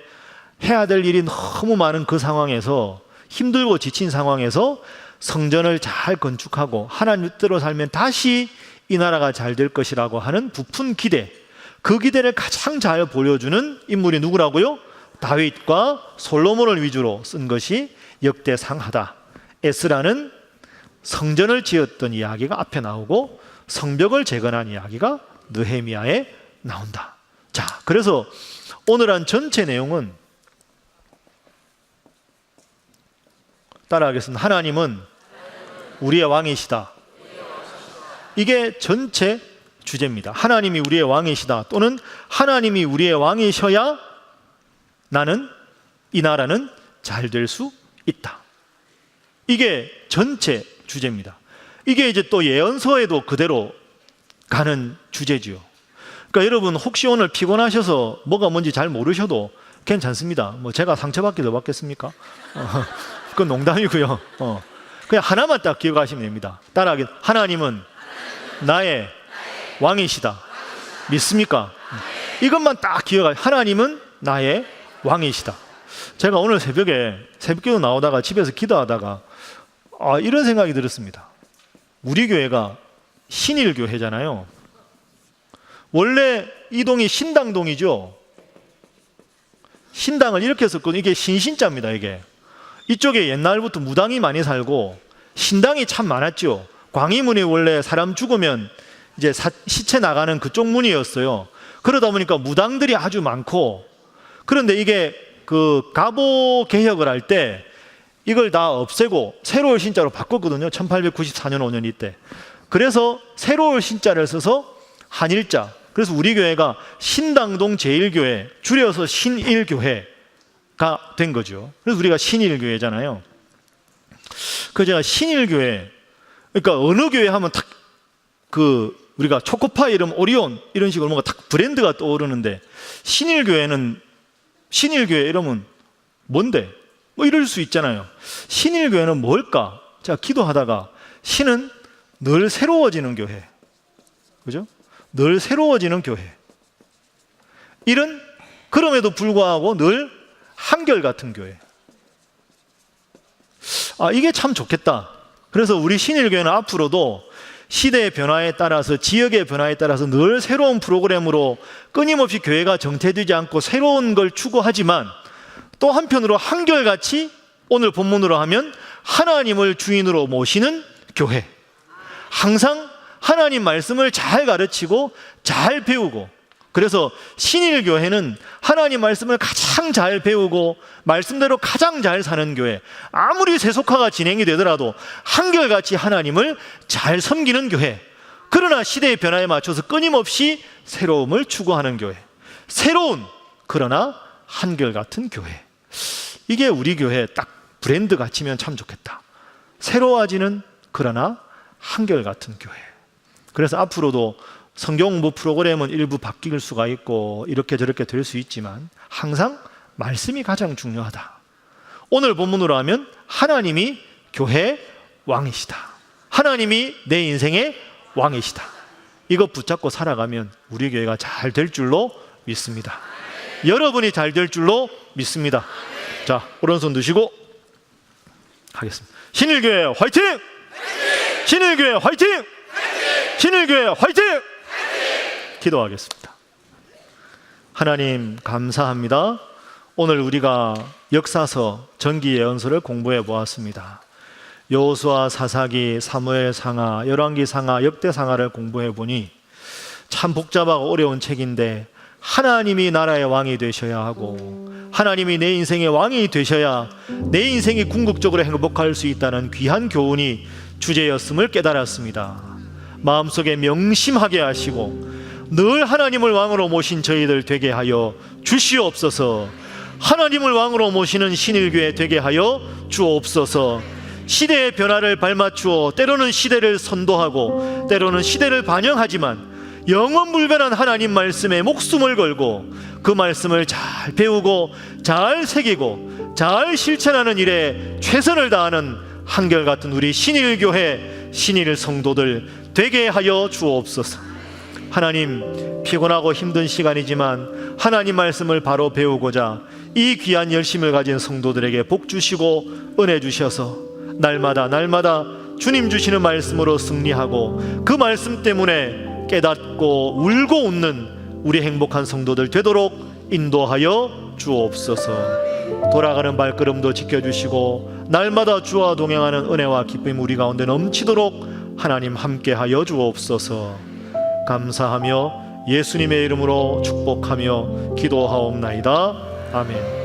해야 될 일이 너무 많은 그 상황에서, 힘들고 지친 상황에서 성전을 잘 건축하고 하나님 뜻대로 살면 다시 이 나라가 잘 될 것이라고 하는 부푼 기대, 그 기대를 가장 잘 보여주는 인물이 누구라고요? 다윗과 솔로몬을 위주로 쓴 것이 역대상하다. 에스라는 성전을 지었던 이야기가 앞에 나오고 성벽을 재건한 이야기가 느헤미야에 나온다. 자, 그래서 오늘 한 전체 내용은 따라하겠습니다. 하나님은 우리의 왕이시다. 이게 전체 주제입니다. 하나님이 우리의 왕이시다, 또는 하나님이 우리의 왕이셔야 나는, 이 나라는 잘 될 수 있다. 이게 전체 주제입니다. 이게 이제 또 예언서에도 그대로 가는 주제지요. 그러니까 여러분, 혹시 오늘 피곤하셔서 뭐가 뭔지 잘 모르셔도 괜찮습니다. 뭐 제가 상처받게 더 받겠습니까? 그건 농담이고요. 그냥 하나만 딱 기억하시면 됩니다. 따라하기, 하나님은 나의 왕이시다. 믿습니까? 이것만 딱 기억하세요. 하나님은 나의 왕이시다. 제가 오늘 새벽에 새벽기도 나오다가 집에서 기도하다가 이런 생각이 들었습니다. 우리 교회가 신일교회잖아요. 원래 이 동이 신당동이죠. 신당을 이렇게 썼거든요. 이게 신신자입니다. 이게 이쪽에 옛날부터 무당이 많이 살고 신당이 참 많았죠. 광희문이 원래 사람 죽으면 이제 시체 나가는 그쪽 문이었어요. 그러다 보니까 무당들이 아주 많고, 그런데 이게 그 가보 개혁을 할 때 이걸 다 없애고 새로울 신자로 바꿨거든요. 1894년 5년 이때. 그래서 새로울 신자를 써서 한일자. 그래서 우리 교회가 신당동 제1교회, 줄여서 신일교회가 된 거죠. 그래서 우리가 신일교회잖아요. 그 제가 신일교회, 그러니까 어느 교회 하면 딱 우리가 초코파이 이름 오리온 이런 식으로 뭔가 딱 브랜드가 떠오르는데, 신일교회 이러면 뭔데? 뭐 이럴 수 있잖아요. 신일교회는 뭘까? 제가 기도하다가 신은 늘 새로워지는 교회, 그죠? 늘 새로워지는 교회. 그럼에도 불구하고 늘 한결같은 교회. 이게 참 좋겠다. 그래서 우리 신일교회는 앞으로도 시대의 변화에 따라서, 지역의 변화에 따라서 늘 새로운 프로그램으로 끊임없이 교회가 정체되지 않고 새로운 걸 추구하지만, 또 한편으로 한결같이 오늘 본문으로 하면 하나님을 주인으로 모시는 교회. 항상 하나님 말씀을 잘 가르치고 잘 배우고, 그래서 신일교회는 하나님 말씀을 가장 잘 배우고 말씀대로 가장 잘 사는 교회, 아무리 세속화가 진행이 되더라도 한결같이 하나님을 잘 섬기는 교회, 그러나 시대의 변화에 맞춰서 끊임없이 새로움을 추구하는 교회, 새로운 그러나 한결같은 교회. 이게 우리 교회 딱 브랜드 갖추면 참 좋겠다. 새로워지는 그러나 한결같은 교회. 그래서 앞으로도 성경 공부 프로그램은 일부 바뀔 수가 있고 이렇게 저렇게 될 수 있지만 항상 말씀이 가장 중요하다. 오늘 본문으로 하면 하나님이 교회의 왕이시다. 하나님이 내 인생의 왕이시다. 이거 붙잡고 살아가면 우리 교회가 잘 될 줄로 믿습니다. 여러분이 잘 될 줄로 믿습니다. 자, 오른손 드시고 하겠습니다. 신일교회 화이팅! 신일교회 화이팅! 신일교회 화이팅! 기도하겠습니다. 하나님 감사합니다. 오늘 우리가 역사서 전기 예언서를 공부해 보았습니다. 여호수아, 사사기, 사무엘 상하, 열왕기 상하, 역대 상하를 공부해 보니 참 복잡하고 어려운 책인데, 하나님이 나라의 왕이 되셔야 하고 하나님이 내 인생의 왕이 되셔야 내 인생이 궁극적으로 행복할 수 있다는 귀한 교훈이 주제였음을 깨달았습니다. 마음속에 명심하게 하시고 늘 하나님을 왕으로 모신 저희들 되게 하여 주시옵소서. 하나님을 왕으로 모시는 신일교회 되게 하여 주옵소서. 시대의 변화를 발맞추어 때로는 시대를 선도하고 때로는 시대를 반영하지만 영원불변한 하나님 말씀에 목숨을 걸고 그 말씀을 잘 배우고 잘 새기고 잘 실천하는 일에 최선을 다하는 한결같은 우리 신일교회 신일 성도들 되게 하여 주옵소서. 하나님, 피곤하고 힘든 시간이지만 하나님 말씀을 바로 배우고자 이 귀한 열심을 가진 성도들에게 복 주시고 은혜 주셔서 날마다 주님 주시는 말씀으로 승리하고 그 말씀 때문에 깨닫고 울고 웃는 우리 행복한 성도들 되도록 인도하여 주옵소서. 돌아가는 발걸음도 지켜주시고 날마다 주와 동행하는 은혜와 기쁨이 우리 가운데 넘치도록 하나님 함께하여 주옵소서. 감사하며 예수님의 이름으로 축복하며 기도하옵나이다. 아멘.